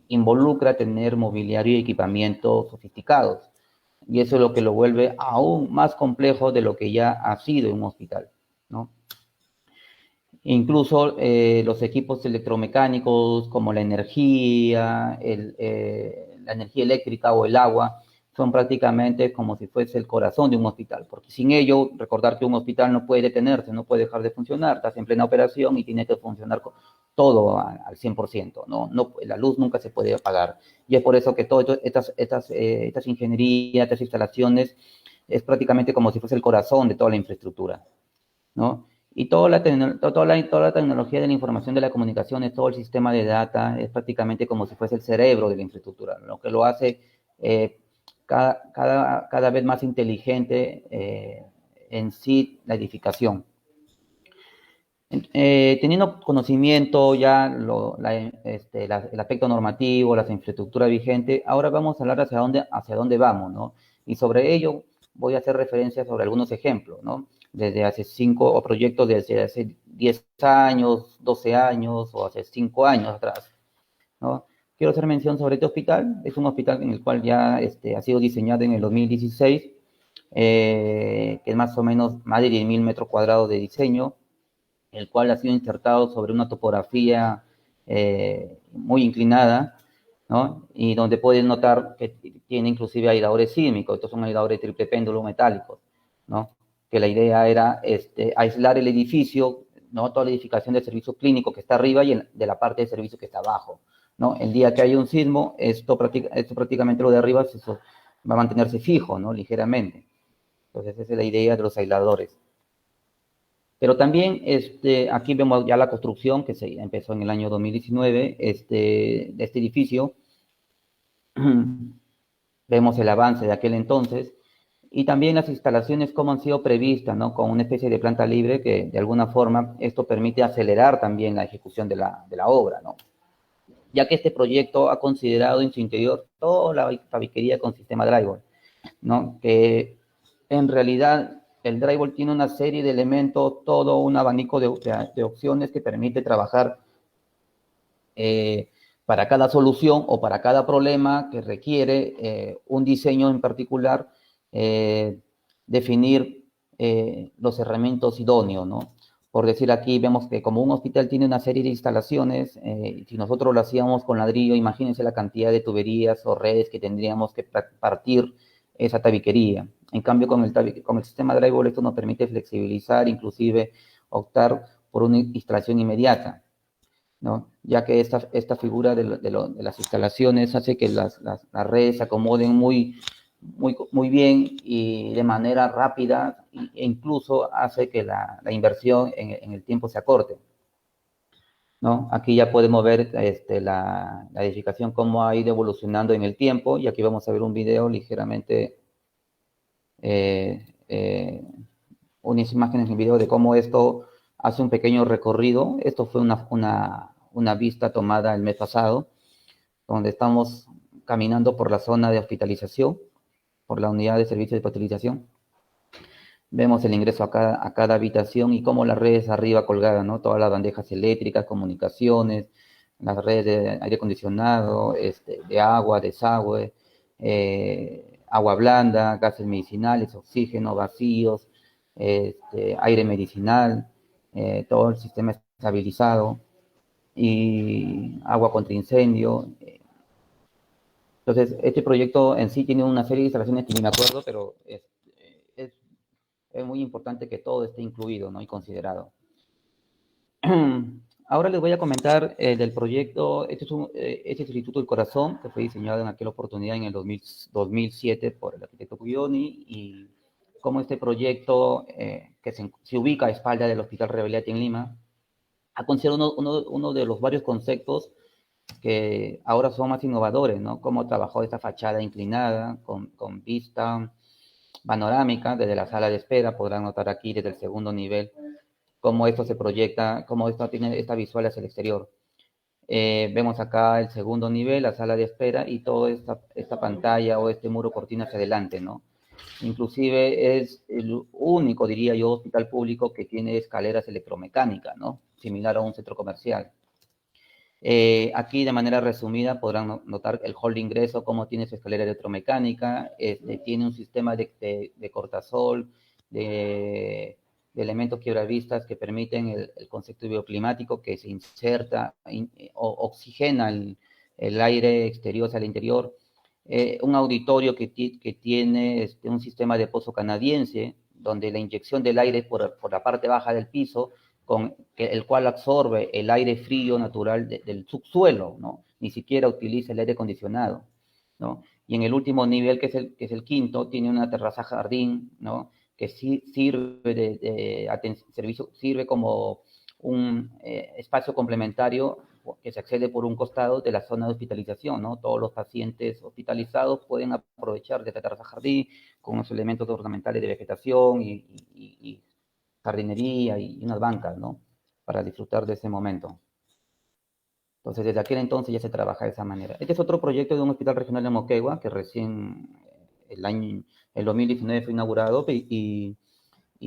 involucra tener mobiliario y equipamiento sofisticados. Y eso es lo que lo vuelve aún más complejo de lo que ya ha sido un hospital, ¿no? Incluso los equipos electromecánicos como la energía eléctrica o el agua son prácticamente como si fuese el corazón de un hospital, porque sin ello, recordar que un hospital no puede detenerse, no puede dejar de funcionar, está en plena operación y tiene que funcionar todo al 100%, ¿no? La luz nunca se puede apagar. Y es por eso que todas estas ingenierías, estas instalaciones, es prácticamente como si fuese el corazón de toda la infraestructura, ¿no? Y toda la tecnología de la información de la comunicación, todo el sistema de data, es prácticamente como si fuese el cerebro de la infraestructura, lo que lo hace cada vez más inteligente en sí la edificación. Teniendo conocimiento ya el aspecto normativo, la infraestructura vigente, ahora vamos a hablar hacia dónde vamos, ¿no? Y sobre ello voy a hacer referencia sobre algunos ejemplos, ¿no? Desde hace o proyectos desde hace 10 años, 12 años o hace 5 años atrás, ¿no? Quiero hacer mención sobre este hospital. Es un hospital en el cual ya ha sido diseñado en el 2016, que es más o menos más de 10.000 metros cuadrados de diseño, el cual ha sido insertado sobre una topografía muy inclinada, ¿no? Y donde pueden notar que tiene inclusive aisladores sísmicos. Estos son aisladores triple péndulo metálicos, ¿no? Que la idea era aislar el edificio, ¿no? Toda la edificación del servicio clínico que está arriba y de la parte de servicio que está abajo, ¿no? El día que hay un sismo, esto prácticamente lo de arriba va a mantenerse fijo, ¿no? Ligeramente. Entonces esa es la idea de los aisladores. Pero también aquí vemos ya la construcción que se empezó en el año 2019 de este edificio. Vemos el avance de aquel entonces y también las instalaciones como han sido previstas, ¿no? Con una especie de planta libre que de alguna forma esto permite acelerar también la ejecución de la obra, ¿no? Ya que este proyecto ha considerado en su interior toda la tabiquería con sistema drywall, ¿no? Que en realidad el drywall tiene una serie de elementos, todo un abanico de opciones que permite trabajar para cada solución o para cada problema que requiere un diseño en particular, definir los herramientas idóneos, ¿no? Por decir aquí, vemos que como un hospital tiene una serie de instalaciones, si nosotros lo hacíamos con ladrillo, imagínense la cantidad de tuberías o redes que tendríamos que partir esa tabiquería. En cambio, con el sistema drywall esto nos permite flexibilizar, inclusive optar por una instalación inmediata, ¿no? Ya que esta figura de las instalaciones hace que las redes se acomoden muy bien y de manera rápida, e incluso hace que la inversión en el tiempo se acorte, ¿no? Aquí ya podemos ver la edificación, cómo ha ido evolucionando en el tiempo, y aquí vamos a ver un video ligeramente, unas imágenes en video de cómo esto hace un pequeño recorrido. Esto fue una vista tomada el mes pasado, donde estamos caminando por la zona de hospitalización, por la unidad de servicio de hospitalización. Vemos el ingreso a cada habitación y cómo las redes arriba colgadas, ¿no? Todas las bandejas eléctricas, comunicaciones, las redes de aire acondicionado, de agua, desagüe, agua blanda, gases medicinales, oxígeno, vacíos, aire medicinal, todo el sistema estabilizado y agua contra incendio. Entonces, este proyecto en sí tiene una serie de instalaciones que ni me acuerdo, pero es, es muy importante que todo esté incluido, ¿no? Y considerado. Ahora les voy a comentar del proyecto. Este es el Instituto del Corazón, que fue diseñado en aquella oportunidad en el 2007 por el arquitecto Cuyoni, y cómo este proyecto, que se ubica a espalda del Hospital Revelati en Lima, ha considerado uno de los varios conceptos que ahora son más innovadores, ¿no? Cómo trabajó esta fachada inclinada con vista panorámica desde la sala de espera. Podrán notar aquí desde el segundo nivel cómo esto se proyecta, cómo esto tiene esta visual hacia el exterior. Vemos acá el segundo nivel, la sala de espera, y toda esta pantalla o este muro cortina hacia adelante, ¿no? Inclusive es el único, diría yo, hospital público que tiene escaleras electromecánicas, ¿no? Similar a un centro comercial. Aquí de manera resumida podrán notar el hall de ingreso, cómo tiene su escalera electromecánica, tiene un sistema de cortasol, de elementos quiebravistas que permiten el concepto bioclimático, que se inserta, oxigena el aire exterior hacia el interior. Un auditorio que tiene un sistema de pozo canadiense, donde la inyección del aire por la parte baja del piso, el cual absorbe el aire frío natural del subsuelo, ¿no? Ni siquiera utiliza el aire acondicionado, ¿no? Y en el último nivel, que es el quinto, tiene una terraza jardín, ¿no? Que sí sirve servicio, sirve como un espacio complementario que se accede por un costado de la zona de hospitalización, ¿no? Todos los pacientes hospitalizados pueden aprovechar de esta terraza jardín con unos elementos ornamentales de vegetación y jardinería y unas bancas, ¿no? Para disfrutar de ese momento. Entonces, desde aquel entonces ya se trabaja de esa manera. Este es otro proyecto de un hospital regional de Moquegua, que recién el 2019 fue inaugurado, y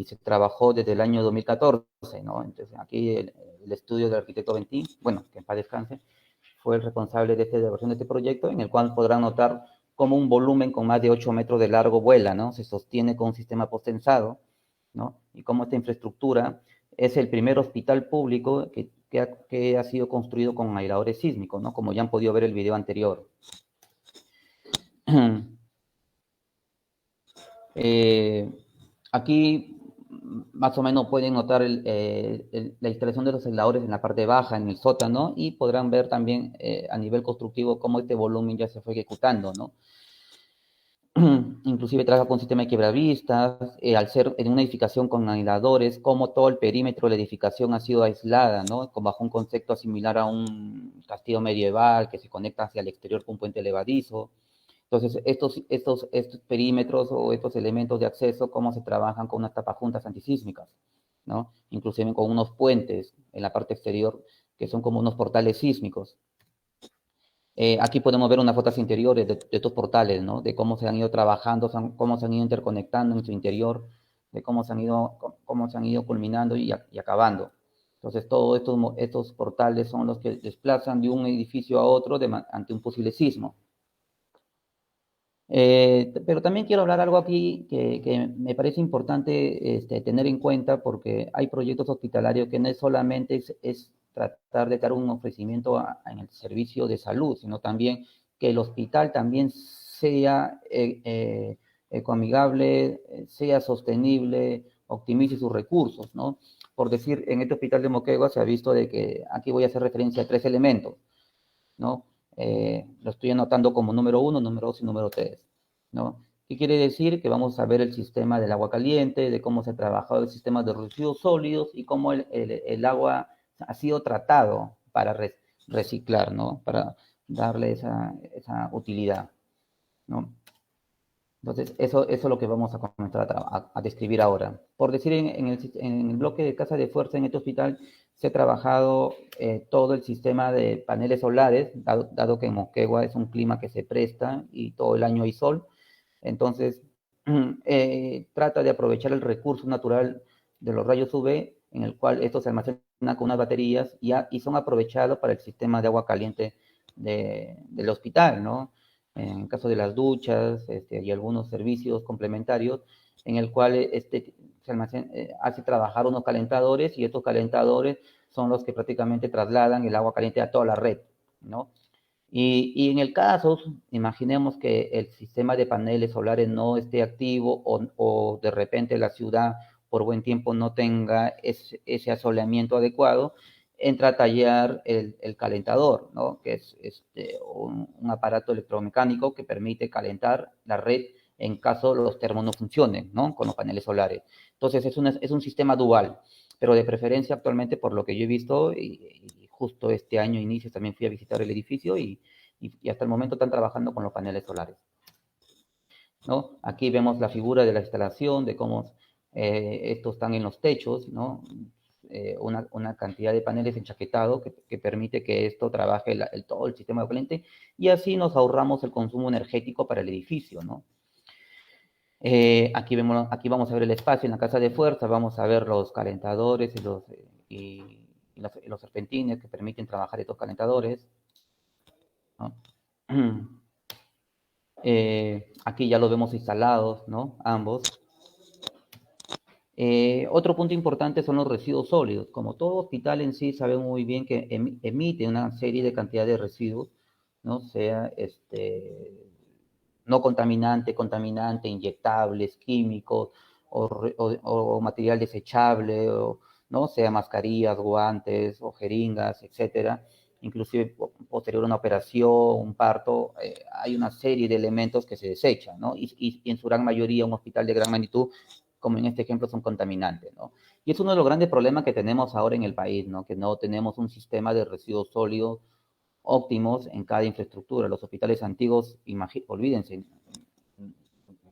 se trabajó desde el año 2014, ¿no? Entonces, aquí el estudio del arquitecto Ventín, bueno, que en paz descanse, fue el responsable de la versión de este proyecto, en el cual podrán notar cómo un volumen con más de 8 metros de largo vuela, ¿no? Se sostiene con un sistema postensado, ¿no? Y cómo esta infraestructura es el primer hospital público que ha sido construido con aisladores sísmicos, ¿no? Como ya han podido ver el video anterior. Aquí más o menos pueden notar la instalación de los aisladores en la parte baja, en el sótano, y podrán ver también a nivel constructivo cómo este volumen ya se fue ejecutando, ¿no? Inclusive trabaja con sistema de quiebravistas, al ser en una edificación con aisladores, como todo el perímetro de la edificación ha sido aislada, ¿no? Bajo un concepto similar a un castillo medieval que se conecta hacia el exterior con un puente levadizo. Entonces, estos perímetros o estos elementos de acceso, cómo se trabajan con unas tapajuntas antisísmicas, ¿no? Inclusive con unos puentes en la parte exterior que son como unos portales sísmicos. Aquí podemos ver unas fotos interiores de estos portales, ¿no? De cómo se han ido trabajando, cómo se han ido interconectando en su interior, de cómo se han ido culminando y acabando. Entonces, todos estos portales son los que desplazan de un edificio a otro ante un posible sismo. Pero también quiero hablar algo aquí que me parece importante tener en cuenta, porque hay proyectos hospitalarios que no es solamente es tratar de dar un ofrecimiento en el servicio de salud, sino también que el hospital también sea ecoamigable, sea sostenible, optimice sus recursos, ¿no? Por decir, en este hospital de Moquegua se ha visto de que aquí voy a hacer referencia a tres elementos, ¿no? Lo estoy anotando como número 1, número 2 y número 3, ¿no? ¿Qué quiere decir? Que vamos a ver el sistema del agua caliente, de cómo se ha trabajado el sistema de residuos sólidos y cómo el agua ha sido tratado para reciclar, ¿no? Para darle esa utilidad, ¿no? Entonces, eso es lo que vamos a comenzar a describir ahora. Por decir, en el bloque de casa de fuerza en este hospital se ha trabajado todo el sistema de paneles solares, dado que en Moquegua es un clima que se presta y todo el año hay sol. Entonces, trata de aprovechar el recurso natural de los rayos UV, en el cual estos se almacenan con unas baterías y son aprovechados para el sistema de agua caliente del hospital, ¿no? En caso de las duchas y algunos servicios complementarios, en el cual hace trabajar unos calentadores, y estos calentadores son los que prácticamente trasladan el agua caliente a toda la red, ¿no? Y en el caso, imaginemos que el sistema de paneles solares no esté activo o de repente la ciudad por buen tiempo no tenga ese asoleamiento adecuado, entra a tallar el calentador, ¿no? Que es un aparato electromecánico que permite calentar la red en caso los termos no funcionen, ¿no? Con los paneles solares. Entonces es un sistema dual, pero de preferencia actualmente por lo que yo he visto y justo este año inicio también fui a visitar el edificio y hasta el momento están trabajando con los paneles solares, ¿no? Aquí vemos la figura de la instalación, de cómo estos están en los techos, ¿no? Una cantidad de paneles enchaquetados que permite que esto trabaje todo el sistema de corriente y así nos ahorramos el consumo energético para el edificio, ¿no? Aquí vamos a ver el espacio en la casa de fuerza, vamos a ver los calentadores y los serpentines que permiten trabajar estos calentadores, ¿no? Aquí ya los vemos instalados, ¿no? Ambos. Otro punto importante son los residuos sólidos. Como todo hospital en sí sabe muy bien que emite una serie de cantidad de residuos, ¿no? Sea no contaminante, inyectables, químicos o material desechable, ¿no? Sea mascarillas, guantes o jeringas, etcétera. Inclusive posterior a una operación, un parto, hay una serie de elementos que se desechan, ¿no? Y en su gran mayoría un hospital de gran magnitud, como en este ejemplo, son contaminantes, ¿no? Y es uno de los grandes problemas que tenemos ahora en el país, ¿no? Que no tenemos un sistema de residuos sólidos óptimos en cada infraestructura. Los hospitales antiguos, olvídense, no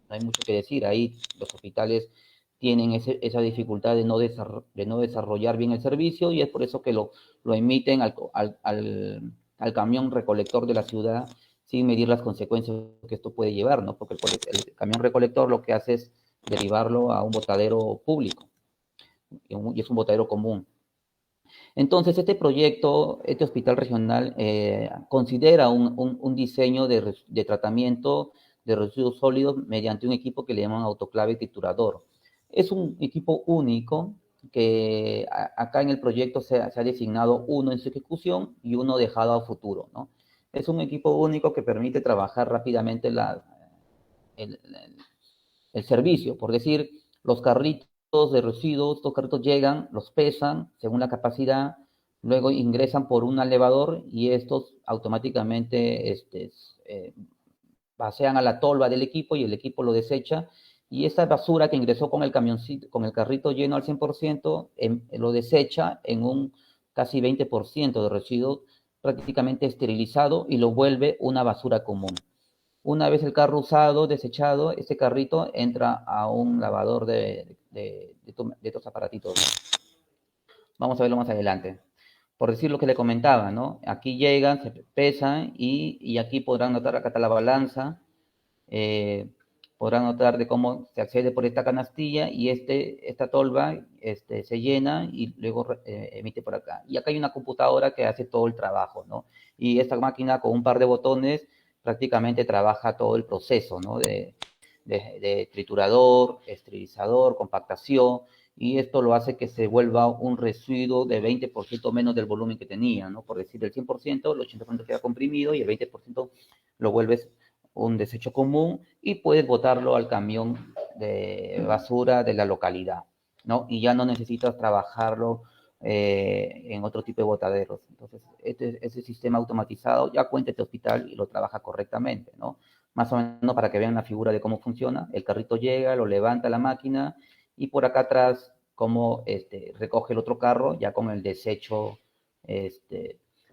hay mucho que decir. Ahí los hospitales tienen esa dificultad de no desarrollar bien el servicio y es por eso que lo emiten al camión recolector de la ciudad sin medir las consecuencias que esto puede llevar, ¿no? Porque el camión recolector lo que hace es derivarlo a un botadero público y es un botadero común. Entonces, este proyecto, este hospital regional, considera un diseño de tratamiento de residuos sólidos mediante un equipo que le llaman autoclave triturador. Es un equipo único que acá en el proyecto se ha designado uno en su ejecución y uno dejado a futuro, ¿no? Es un equipo único que permite trabajar rápidamente el, el servicio. Por decir, los carritos de residuos, estos carritos llegan, los pesan según la capacidad, luego ingresan por un elevador y estos automáticamente pasean a la tolva del equipo y el equipo lo desecha. Y esta basura que ingresó con el camioncito, con el carrito lleno al 100%, lo desecha en un casi 20% de residuos prácticamente esterilizado y lo vuelve una basura común. Una vez el carro usado, desechado, este carrito entra a un lavador de estos aparatitos. Vamos a verlo más adelante. Por decir lo que le comentaba, ¿no? Aquí llegan, se pesan y aquí podrán notar, acá está la balanza, podrán notar de cómo se accede por esta canastilla y esta tolva se llena y luego emite por acá. Y acá hay una computadora que hace todo el trabajo, ¿no? Y esta máquina con un par de botones prácticamente trabaja todo el proceso, ¿no? De triturador, esterilizador, compactación, y esto lo hace que se vuelva un residuo de 20% menos del volumen que tenía, ¿no? Por decir, del 100%, el 80% queda comprimido y el 20% lo vuelves un desecho común y puedes botarlo al camión de basura de la localidad, ¿no? Y ya no necesitas trabajarlo en otro tipo de botaderos. Entonces, ese sistema automatizado ya cuenta este hospital y lo trabaja correctamente, ¿no? Más o menos para que vean la figura de cómo funciona. El carrito llega, lo levanta la máquina y por acá atrás cómo recoge el otro carro ya con el desecho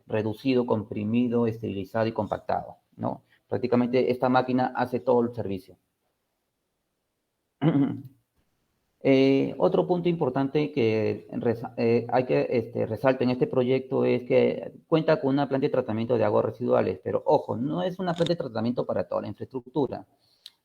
reducido, comprimido, esterilizado y compactado, ¿no? Prácticamente esta máquina hace todo el servicio. Otro punto importante que hay que resaltar en este proyecto es que cuenta con una planta de tratamiento de aguas residuales, pero ojo, no es una planta de tratamiento para toda la infraestructura,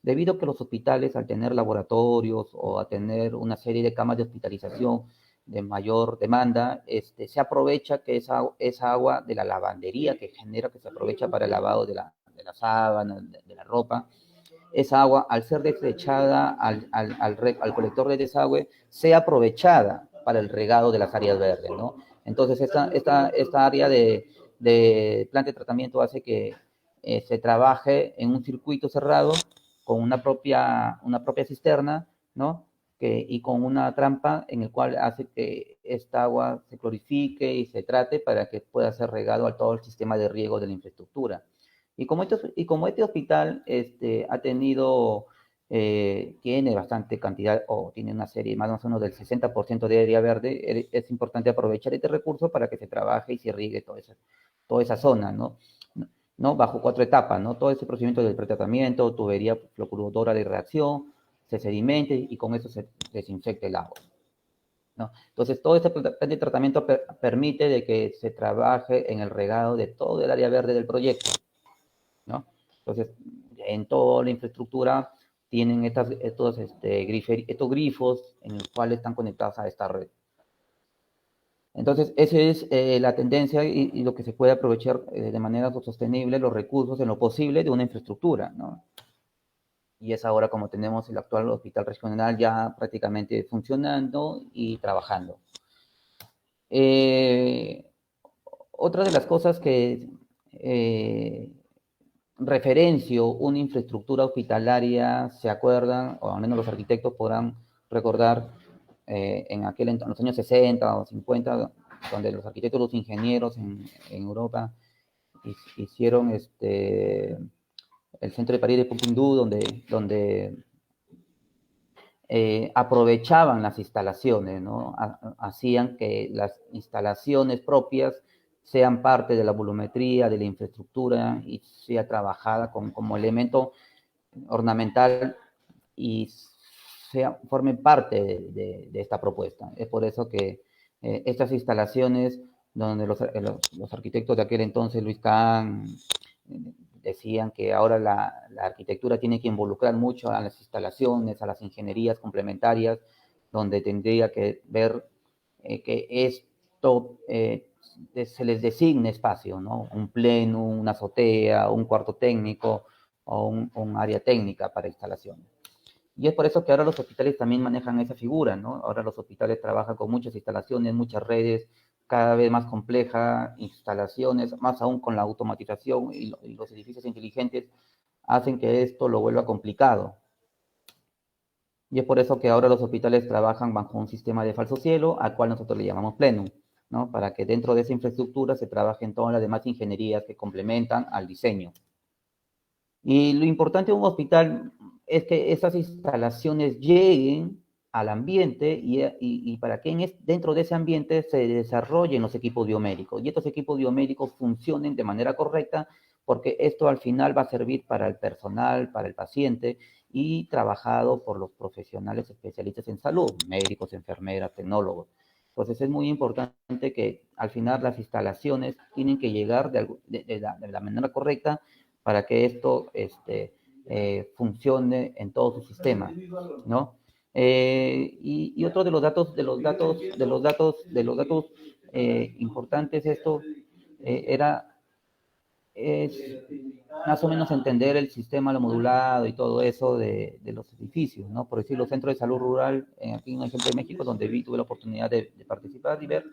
debido a que los hospitales al tener laboratorios o a tener una serie de camas de hospitalización de mayor demanda, se aprovecha que esa agua de la lavandería que genera, que se aprovecha para el lavado de la sábana, de la ropa, esa agua, al ser desechada al colector de desagüe, sea aprovechada para el regado de las áreas verdes, ¿no? Entonces, esta área de de planta de tratamiento hace que se trabaje en un circuito cerrado con una propia cisterna, ¿no? Y con una trampa en el cual hace que esta agua se clorifique y se trate para que pueda ser regado a todo el sistema de riego de la infraestructura. Como este hospital ha tenido, tiene bastante cantidad, o tiene una serie más o menos del 60% de área verde, es importante aprovechar este recurso para que se trabaje y se riegue toda esa zona, ¿no? ¿No? Bajo 4 etapas, ¿no? Todo ese procedimiento del pretratamiento, tubería floculadora de reacción, se sedimente y con eso se desinfecta el agua, ¿no? Entonces, todo este plan de tratamiento permite de que se trabaje en el regado de todo el área verde del proyecto, ¿no? Entonces, en toda la infraestructura tienen estos grifos en los cuales están conectados a esta red. Entonces, esa es la tendencia y lo que se puede aprovechar de manera sostenible los recursos en lo posible de una infraestructura, ¿no? Y es ahora como tenemos el actual hospital regional ya prácticamente funcionando y trabajando. Otra de las cosas que referencio una infraestructura hospitalaria, se acuerdan, o al menos los arquitectos podrán recordar, en los años 60 o 50, donde los arquitectos, los ingenieros en Europa hicieron el centro de París de Pompidou, donde aprovechaban las instalaciones, ¿no? Hacían que las instalaciones propias sean parte de la volumetría, de la infraestructura y sea trabajada como elemento ornamental y formen parte de esta propuesta. Es por eso que estas instalaciones, donde los arquitectos de aquel entonces, Luis Kahn, decían que ahora la arquitectura tiene que involucrar mucho a las instalaciones, a las ingenierías complementarias, donde tendría que ver que esto se les designe espacio, ¿no? Un pleno, una azotea, un cuarto técnico o un área técnica para instalaciones. Y es por eso que ahora los hospitales también manejan esa figura, ¿no? Ahora los hospitales trabajan con muchas instalaciones, muchas redes, cada vez más complejas, instalaciones, más aún con la automatización y los edificios inteligentes hacen que esto lo vuelva complicado. Y es por eso que ahora los hospitales trabajan bajo un sistema de falso cielo, al cual nosotros le llamamos plenum, ¿no? Para que dentro de esa infraestructura se trabajen todas las demás ingenierías que complementan al diseño. Y lo importante de un hospital es que esas instalaciones lleguen al ambiente y para que dentro de ese ambiente se desarrollen los equipos biomédicos y estos equipos biomédicos funcionen de manera correcta, porque esto al final va a servir para el personal, para el paciente y trabajado por los profesionales especialistas en salud, médicos, enfermeras, tecnólogos. Entonces es muy importante que al final las instalaciones tienen que llegar de la manera correcta para que esto funcione en todo su sistema, ¿no? Y otro de los datos importantes esto es más o menos entender el sistema, lo modulado y todo eso de los edificios, ¿no? Por decir, los centros de salud rural, aquí en un ejemplo de México, donde tuve la oportunidad de participar y ver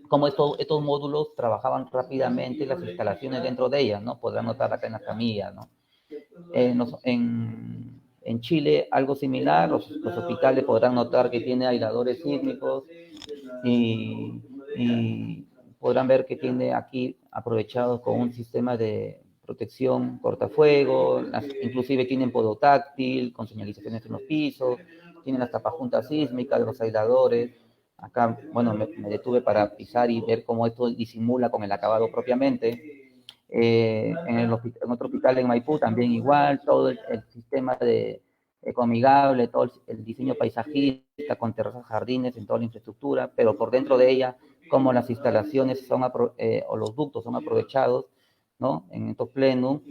cómo estos módulos trabajaban rápidamente, las instalaciones dentro de ellas, ¿no? Podrán notar acá en las camillas, ¿no? En Chile, algo similar, los hospitales podrán notar que tiene aisladores sísmicos y podrán ver que tiene aquí aprovechados con un sistema de protección cortafuego, inclusive tienen podotáctil, con señalizaciones en los pisos, tienen las tapajuntas sísmicas de los aisladores. Acá, bueno, me detuve para pisar y ver cómo esto disimula con el acabado propiamente. En otro hospital en Maipú también igual, todo el sistema de ecoamigable, todo el diseño paisajista con terrazas, jardines en toda la infraestructura, pero por dentro de ella, como las instalaciones o los ductos son aprovechados, ¿no? En estos plenos,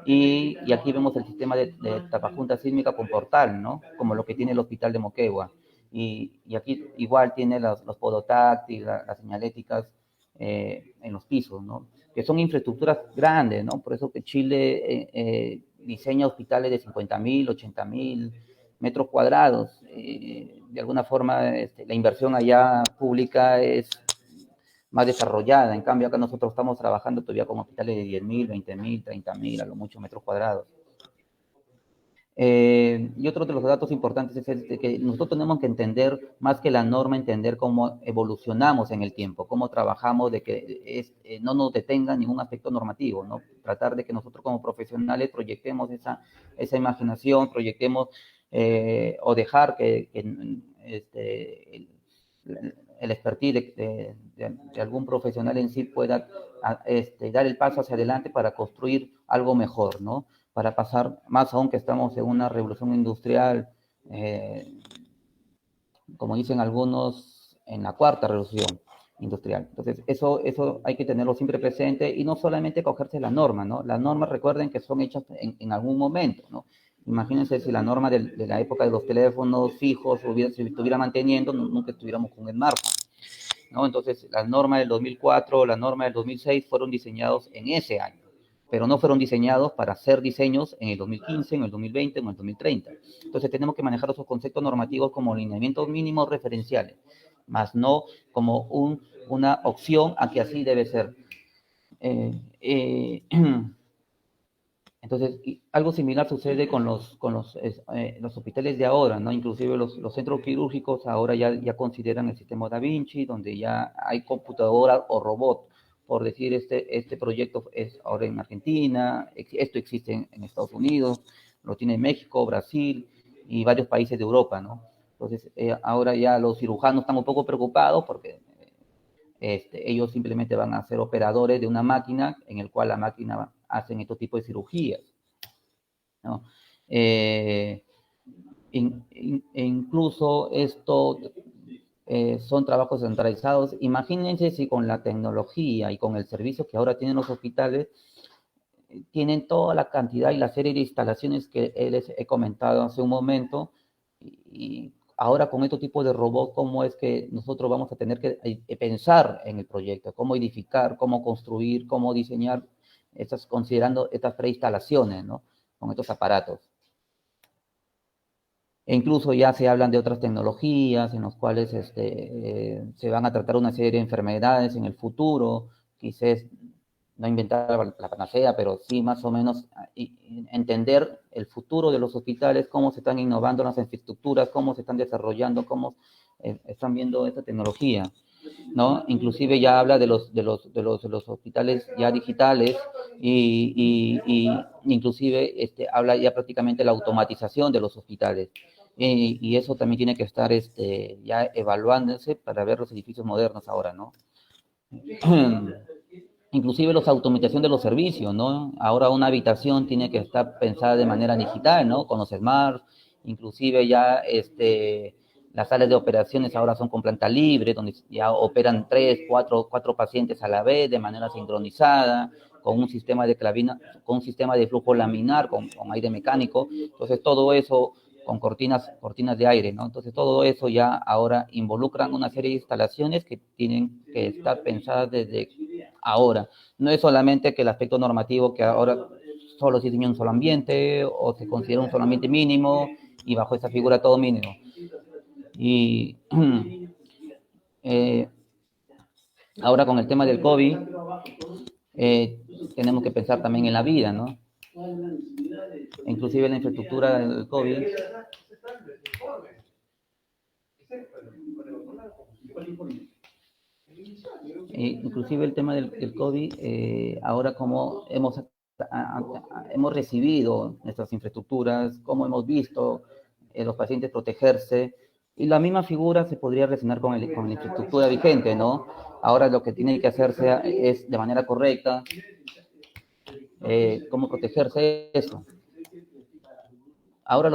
y aquí vemos el sistema de tapajunta sísmica con portal, ¿no? Como lo que tiene el hospital de Moquegua. Y aquí igual tiene los podotáctiles, las señaléticas en los pisos, ¿no? Que son infraestructuras grandes, ¿no? Por eso que Chile diseña hospitales de 50.000, 80.000 metros cuadrados. De alguna forma, la inversión allá pública es más desarrollada. En cambio, acá nosotros estamos trabajando todavía con hospitales de 10.000, 20.000, 30.000, a lo mucho metros cuadrados. Y otro de los datos importantes es que nosotros tenemos que entender, más que la norma, entender cómo evolucionamos en el tiempo, cómo trabajamos, de que no nos detenga ningún aspecto normativo, ¿no? Tratar de que nosotros como profesionales proyectemos esa imaginación, proyectemos o dejar que el expertise de algún profesional en sí pueda dar el paso hacia adelante para construir algo mejor, ¿no? Para pasar, más aún que estamos en una revolución industrial, como dicen algunos, en la cuarta revolución industrial. Entonces, eso hay que tenerlo siempre presente y no solamente cogerse la norma, ¿no? Las normas, recuerden que son hechas en algún momento, ¿no? Imagínense si la norma de la época de los teléfonos fijos se estuviera manteniendo, nunca estuviéramos con el smartphone, ¿no? Entonces, las normas del 2004, la norma del 2006 fueron diseñados en ese año, pero no fueron diseñados para hacer diseños en el 2015, en el 2020 o en el 2030. Entonces, tenemos que manejar esos conceptos normativos como lineamientos mínimos referenciales, más no como una opción a que así debe ser. Entonces, algo similar sucede con los hospitales de ahora, ¿no? Inclusive los centros quirúrgicos ahora ya consideran el sistema Da Vinci, donde ya hay computadora o robot. Por decir, este proyecto es ahora en Argentina, esto existe en Estados Unidos, lo tiene México, Brasil y varios países de Europa, ¿no? Entonces, ahora ya los cirujanos están un poco preocupados porque ellos simplemente van a ser operadores de una máquina en el cual la máquina hacen estos tipos de cirugías, ¿no? Incluso esto son trabajos centralizados. Imagínense si con la tecnología y con el servicio que ahora tienen los hospitales, tienen toda la cantidad y la serie de instalaciones que les he comentado hace un momento, y ahora con este tipo de robot, cómo es que nosotros vamos a tener que pensar en el proyecto, cómo edificar, cómo construir, cómo diseñar, considerando estas preinstalaciones, ¿no? Con estos aparatos. E incluso ya se hablan de otras tecnologías en las cuales se van a tratar una serie de enfermedades en el futuro, quizás no inventar la panacea, pero sí más o menos entender el futuro de los hospitales, cómo se están innovando las infraestructuras, cómo se están desarrollando, cómo están viendo esta tecnología, ¿no? Inclusive ya habla de los hospitales ya digitales y inclusive habla ya prácticamente de la automatización de los hospitales. Y eso también tiene que estar ya evaluándose para ver los edificios modernos ahora, ¿no? Inclusive la automatización de los servicios, ¿no? Ahora una habitación tiene que estar pensada de manera digital, ¿no? Con los smart, inclusive ya las salas de operaciones ahora son con planta libre, donde ya operan cuatro pacientes a la vez de manera sincronizada, con un sistema de clavina, con un sistema de flujo laminar, con aire mecánico. Entonces todo eso con cortinas de aire, ¿no? Entonces todo eso ya ahora involucran una serie de instalaciones que tienen que estar pensadas desde ahora. No es solamente que el aspecto normativo que ahora solo se diseña un solo ambiente o se considera un solo ambiente mínimo y bajo esa figura todo mínimo. Y ahora con el tema del COVID, tenemos que pensar también en la vida, ¿no? Inclusive la infraestructura del COVID. Inclusive el tema del COVID, ahora como hemos recibido nuestras infraestructuras, cómo hemos visto los pacientes protegerse, y la misma figura se podría relacionar con la infraestructura vigente, ¿no? Ahora lo que tiene que hacerse es de manera correcta, cómo protegerse eso. Ahora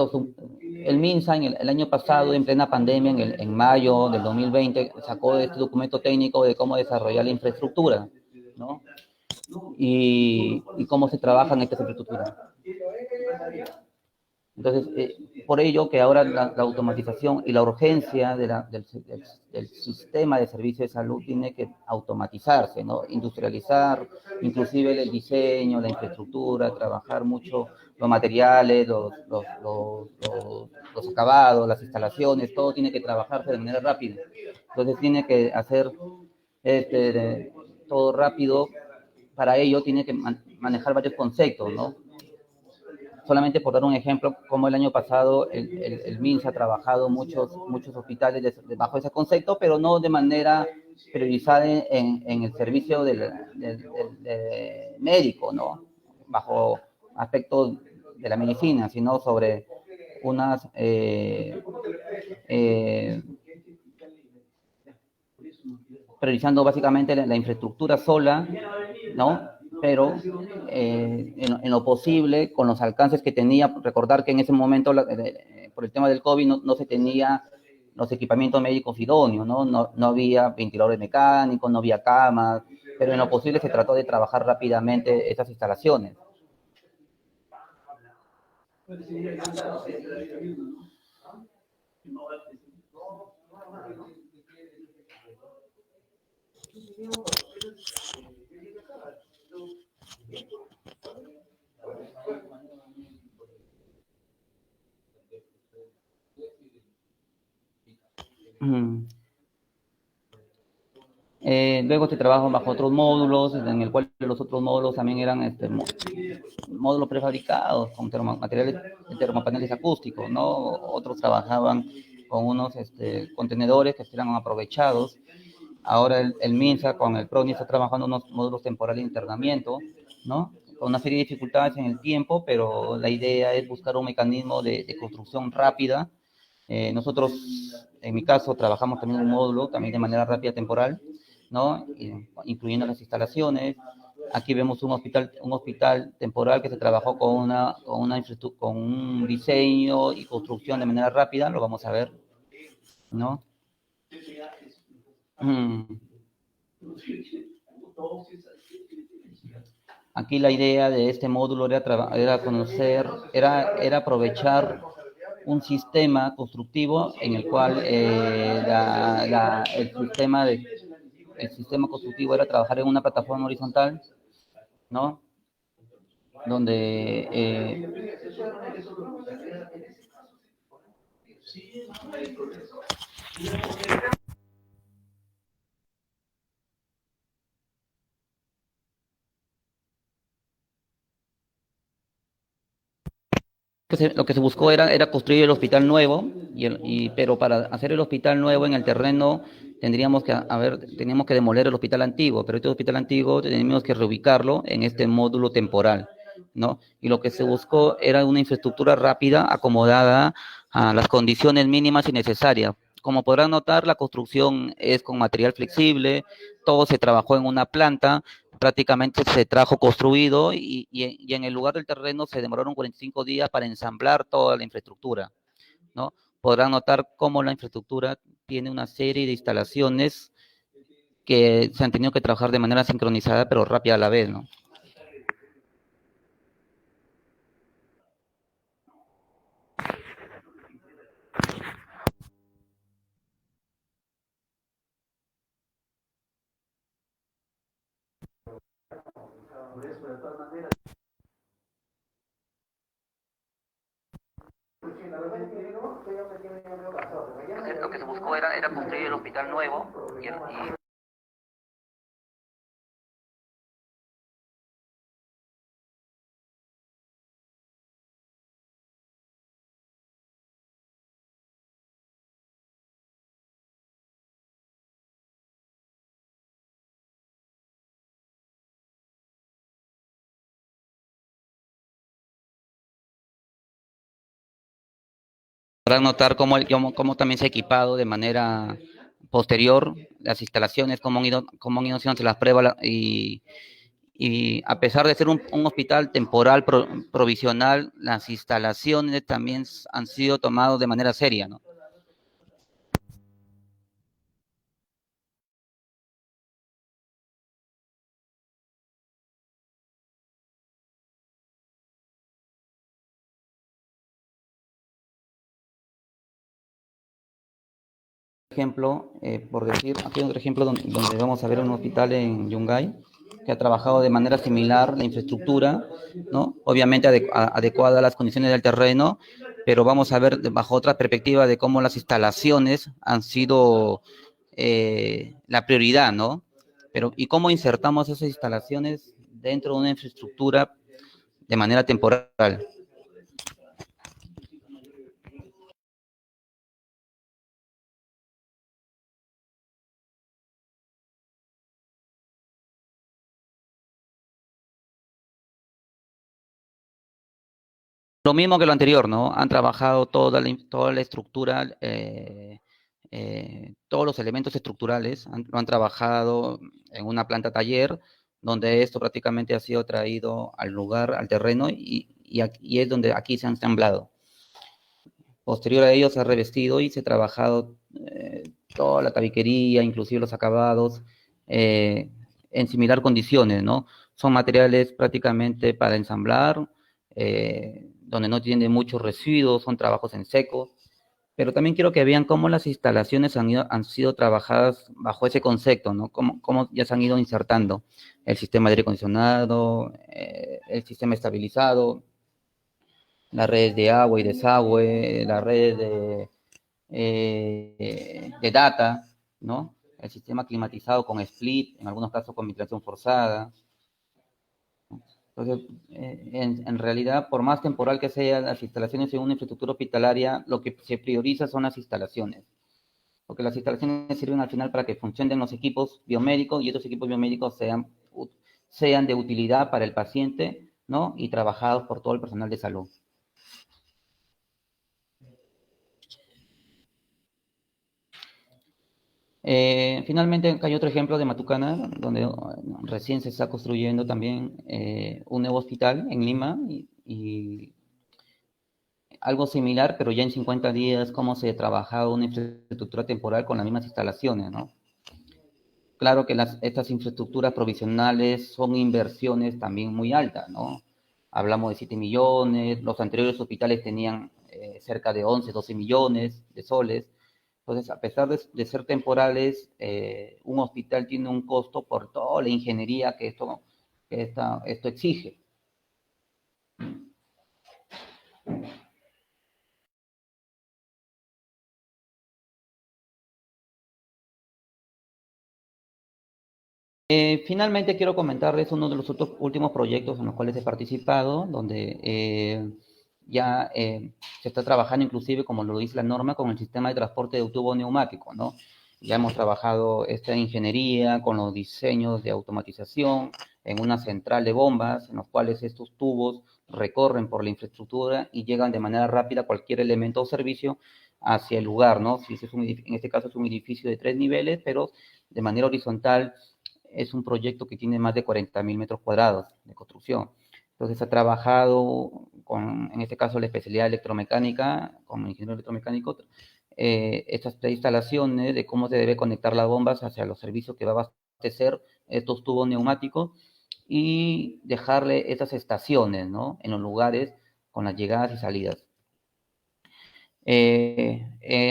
el MINSA el año pasado, en plena pandemia, en mayo del 2020, sacó este documento técnico de cómo desarrollar la infraestructura, ¿no? Y cómo se trabaja en estas infraestructuras. Entonces, por ello que ahora la automatización y la urgencia del sistema de servicio de salud tiene que automatizarse, ¿no? Industrializar, inclusive el diseño, la infraestructura, trabajar mucho los materiales, los acabados, las instalaciones, todo tiene que trabajarse de manera rápida. Entonces, tiene que hacer todo rápido, para ello tiene que manejar varios conceptos, ¿no? Solamente por dar un ejemplo, como el año pasado el MINSA ha trabajado muchos hospitales bajo ese concepto, pero no de manera priorizada en el servicio del médico, ¿no? Bajo aspectos de la medicina, sino sobre unas priorizando básicamente la infraestructura sola, ¿no? Pero en lo posible, con los alcances que tenía, recordar que en ese momento, por el tema del COVID, no se tenía los equipamientos médicos idóneos, ¿no? No había ventiladores mecánicos, no había camas, pero en lo posible se trató de trabajar rápidamente esas instalaciones. Luego se trabajan bajo otros módulos, en el cual los otros módulos también eran módulos prefabricados con termopaneles acústicos, ¿no? Otros trabajaban con unos contenedores que eran aprovechados. Ahora el MINSA con el PRONI está trabajando unos módulos temporales de internamiento, ¿no? Con una serie de dificultades en el tiempo, pero la idea es buscar un mecanismo de construcción rápida. Nosotros, en mi caso, trabajamos también un módulo, también de manera rápida temporal, ¿no? Incluyendo las instalaciones. Aquí vemos un hospital temporal que se trabajó con un diseño y construcción de manera rápida, lo vamos a ver, ¿no? Aquí la idea de este módulo era aprovechar un sistema constructivo en el cual el sistema constructivo era trabajar en una plataforma horizontal, ¿no? Donde lo que se buscó era construir el hospital nuevo, pero para hacer el hospital nuevo en el terreno teníamos que demoler el hospital antiguo, pero este hospital antiguo teníamos que reubicarlo en este módulo temporal, ¿no? Y lo que se buscó era una infraestructura rápida, acomodada a las condiciones mínimas y necesarias. Como podrán notar, la construcción es con material flexible, todo se trabajó en una planta, prácticamente se trajo construido y en el lugar del terreno se demoraron 45 días para ensamblar toda la infraestructura, ¿no? Podrán notar cómo la infraestructura tiene una serie de instalaciones que se han tenido que trabajar de manera sincronizada, pero rápida a la vez, ¿no? Entonces, lo que se buscó era construir el hospital nuevo y podrán notar cómo también se ha equipado de manera posterior las instalaciones, cómo han ido haciéndose las pruebas y a pesar de ser un hospital temporal provisional, las instalaciones también han sido tomadas de manera seria, ¿no? Ejemplo, por decir, aquí hay otro ejemplo donde vamos a ver un hospital en Yungay que ha trabajado de manera similar la infraestructura, ¿no? Obviamente adecuada a las condiciones del terreno, pero vamos a ver bajo otra perspectiva de cómo las instalaciones han sido la prioridad, ¿no? Pero, ¿y cómo insertamos esas instalaciones dentro de una infraestructura de manera temporal? Lo mismo que lo anterior, ¿no? Han trabajado toda la estructura, todos los elementos estructurales, lo han trabajado en una planta taller, donde esto prácticamente ha sido traído al lugar, al terreno, y es donde aquí se han ensamblado. Posterior a ello se ha revestido y se ha trabajado toda la tabiquería, inclusive los acabados, en similar condiciones, ¿no? Son materiales prácticamente para ensamblar, donde no tiene muchos residuos, son trabajos en seco, pero también quiero que vean cómo las instalaciones han sido trabajadas bajo ese concepto, ¿no? Cómo ya se han ido insertando el sistema de aire acondicionado, el sistema estabilizado, las redes de agua y desagüe, las redes de data, ¿no? El sistema climatizado con split, en algunos casos con ventilación forzada. Entonces, en realidad, por más temporal que sean las instalaciones en una infraestructura hospitalaria, lo que se prioriza son las instalaciones, porque las instalaciones sirven al final para que funcionen los equipos biomédicos y estos equipos biomédicos sean de utilidad para el paciente, ¿no? Y trabajados por todo el personal de salud. Finalmente, acá hay otro ejemplo de Matucana, donde recién se está construyendo también un nuevo hospital en Lima y algo similar, pero ya en 50 días, cómo se ha trabajado una infraestructura temporal con las mismas instalaciones, ¿no? Claro que estas infraestructuras provisionales son inversiones también muy altas, ¿no? Hablamos de 7 millones, los anteriores hospitales tenían cerca de 11, 12 millones de soles. Entonces, a pesar de ser temporales, un hospital tiene un costo por toda la ingeniería que esto exige. Finalmente quiero comentarles uno de los otros últimos proyectos en los cuales he participado, donde ya se está trabajando inclusive, como lo dice la norma, con el sistema de transporte de tubo neumático, ¿no? Ya hemos trabajado esta ingeniería con los diseños de automatización en una central de bombas, en los cuales estos tubos recorren por la infraestructura y llegan de manera rápida a cualquier elemento o servicio hacia el lugar, ¿no? Si en este caso es un edificio de 3 niveles, pero de manera horizontal es un proyecto que tiene más de 40.000 metros cuadrados de construcción. Entonces ha trabajado con, en este caso, la especialidad electromecánica, como ingeniero electromecánico, estas instalaciones de cómo se debe conectar las bombas hacia los servicios que va a abastecer estos tubos neumáticos y dejarle estas estaciones, ¿no? En los lugares con las llegadas y salidas.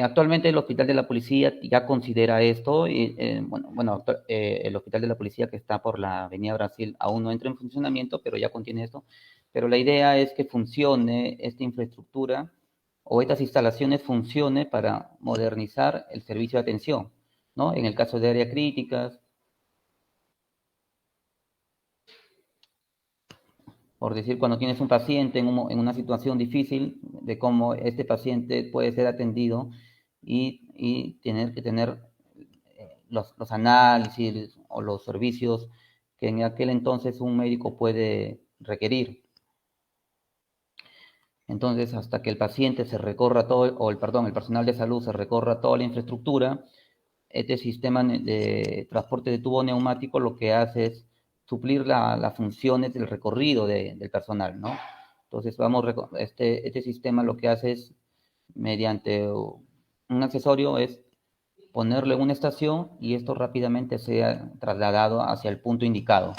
Actualmente el Hospital de la Policía ya considera esto, y, el Hospital de la Policía que está por la Avenida Brasil aún no entra en funcionamiento, pero ya contiene esto. Pero la idea es que funcione esta infraestructura o estas instalaciones funcione para modernizar el servicio de atención, ¿no? En el caso de áreas críticas, por decir, cuando tienes un paciente en una situación difícil, de cómo este paciente puede ser atendido y tener que tener los análisis o los servicios que en aquel entonces un médico puede requerir. Entonces, hasta que el paciente se recorra todo, el personal de salud se recorra toda la infraestructura, este sistema de transporte de tubo neumático lo que hace es suplir las funciones del recorrido del personal, ¿no? Entonces, este sistema lo que hace es, mediante un accesorio, es ponerle una estación y esto rápidamente sea trasladado hacia el punto indicado.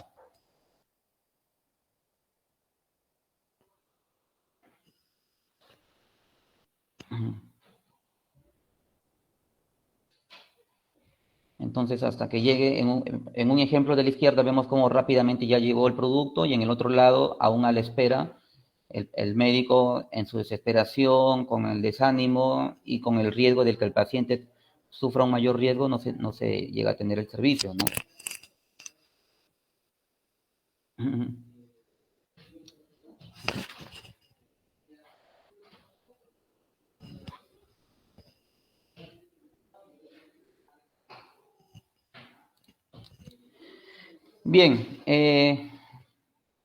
Entonces, hasta que llegue en un ejemplo de la izquierda, vemos cómo rápidamente ya llegó el producto y en el otro lado, aún a la espera, el médico en su desesperación, con el desánimo y con el riesgo de que el paciente sufra un mayor riesgo, no se llega a tener el servicio, ¿no? Bien,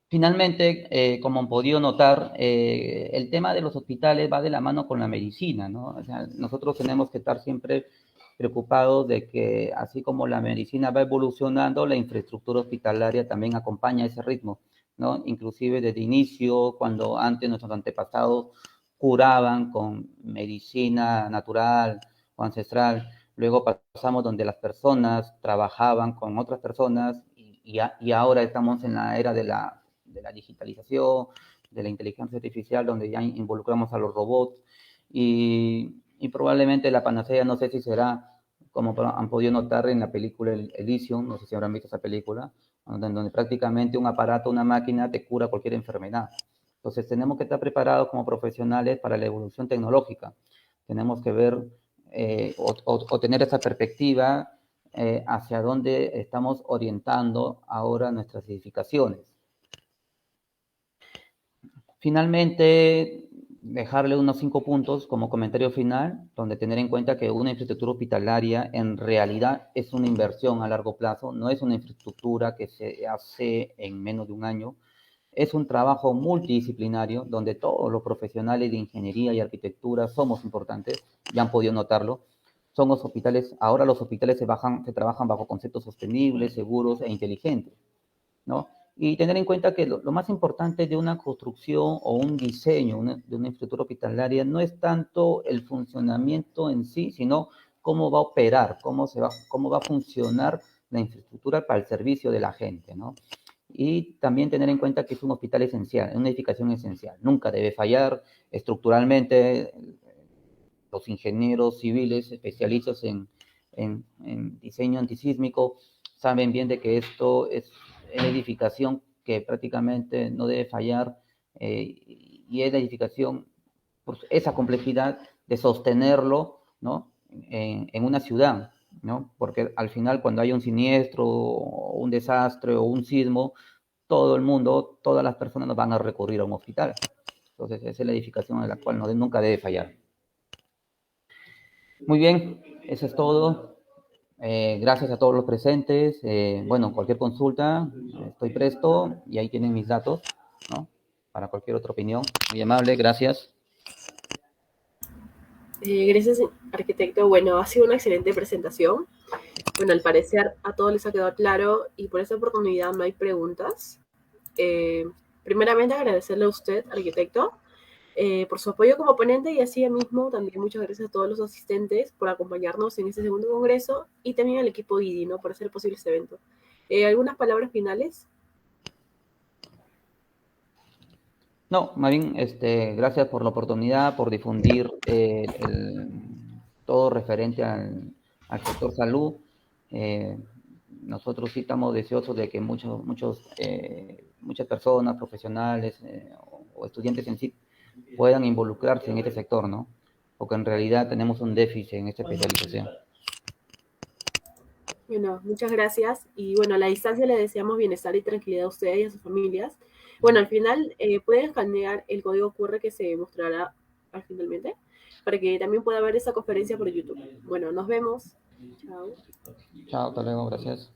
finalmente, como han podido notar, el tema de los hospitales va de la mano con la medicina, ¿no? O sea, nosotros tenemos que estar siempre preocupados de que así como la medicina va evolucionando, la infraestructura hospitalaria también acompaña ese ritmo, ¿no? Inclusive desde inicio, cuando antes nuestros antepasados curaban con medicina natural o ancestral, luego pasamos donde las personas trabajaban con otras personas y ahora estamos en la era de la digitalización, de la inteligencia artificial, donde ya involucramos a los robots y probablemente la panacea, no sé si será, como han podido notar en la película Elysium, no sé si habrán visto esa película, donde prácticamente un aparato, una máquina te cura cualquier enfermedad. Entonces tenemos que estar preparados como profesionales para la evolución tecnológica. Tenemos que ver o tener esa perspectiva hacia dónde estamos orientando ahora nuestras edificaciones. Finalmente, dejarle unos 5 puntos como comentario final, donde tener en cuenta que una infraestructura hospitalaria en realidad es una inversión a largo plazo, no es una infraestructura que se hace en menos de un año, es un trabajo multidisciplinario donde todos los profesionales de ingeniería y arquitectura somos importantes, ya han podido notarlo. Son los hospitales, ahora los hospitales se trabajan bajo conceptos sostenibles, seguros e inteligentes, ¿no? Y tener en cuenta que lo más importante de una construcción o un diseño de una infraestructura hospitalaria no es tanto el funcionamiento en sí, sino cómo va a operar, cómo va a funcionar la infraestructura para el servicio de la gente, ¿no? Y también tener en cuenta que es un hospital esencial, una edificación esencial. Nunca debe fallar estructuralmente. Los ingenieros civiles especialistas en diseño antisísmico saben bien de que esto es una edificación que prácticamente no debe fallar y es la edificación, pues, esa complejidad de sostenerlo, ¿no? En una ciudad, ¿no? Porque al final cuando hay un siniestro, o un desastre o un sismo, todo el mundo, todas las personas nos van a recurrir a un hospital. Entonces, esa es la edificación en la cual nunca debe fallar. Muy bien, eso es todo. Gracias a todos los presentes. Bueno, cualquier consulta, estoy presto y ahí tienen mis datos, ¿no? Para cualquier otra opinión. Muy amable, gracias. Gracias, arquitecto. Bueno, ha sido una excelente presentación. Bueno, al parecer a todos les ha quedado claro y por esta oportunidad no hay preguntas. Primeramente agradecerle a usted, arquitecto, por su apoyo como ponente y así mismo también muchas gracias a todos los asistentes por acompañarnos en este segundo congreso y también al equipo IDI, ¿no? Por hacer posible este evento. ¿Algunas palabras finales? No, más bien, gracias por la oportunidad, por difundir todo referente al sector salud. Eh, Nosotros sí estamos deseosos de que muchas personas, profesionales o estudiantes en sí puedan involucrarse en este sector, ¿no? Porque en realidad tenemos un déficit en esta especialización. Bueno, muchas gracias. Y bueno, a la distancia le deseamos bienestar y tranquilidad a ustedes y a sus familias. Bueno, al final pueden escanear el código QR que se mostrará al finalmente para que también pueda ver esta conferencia por YouTube. Bueno, nos vemos. Chao. Chao, hasta luego, gracias.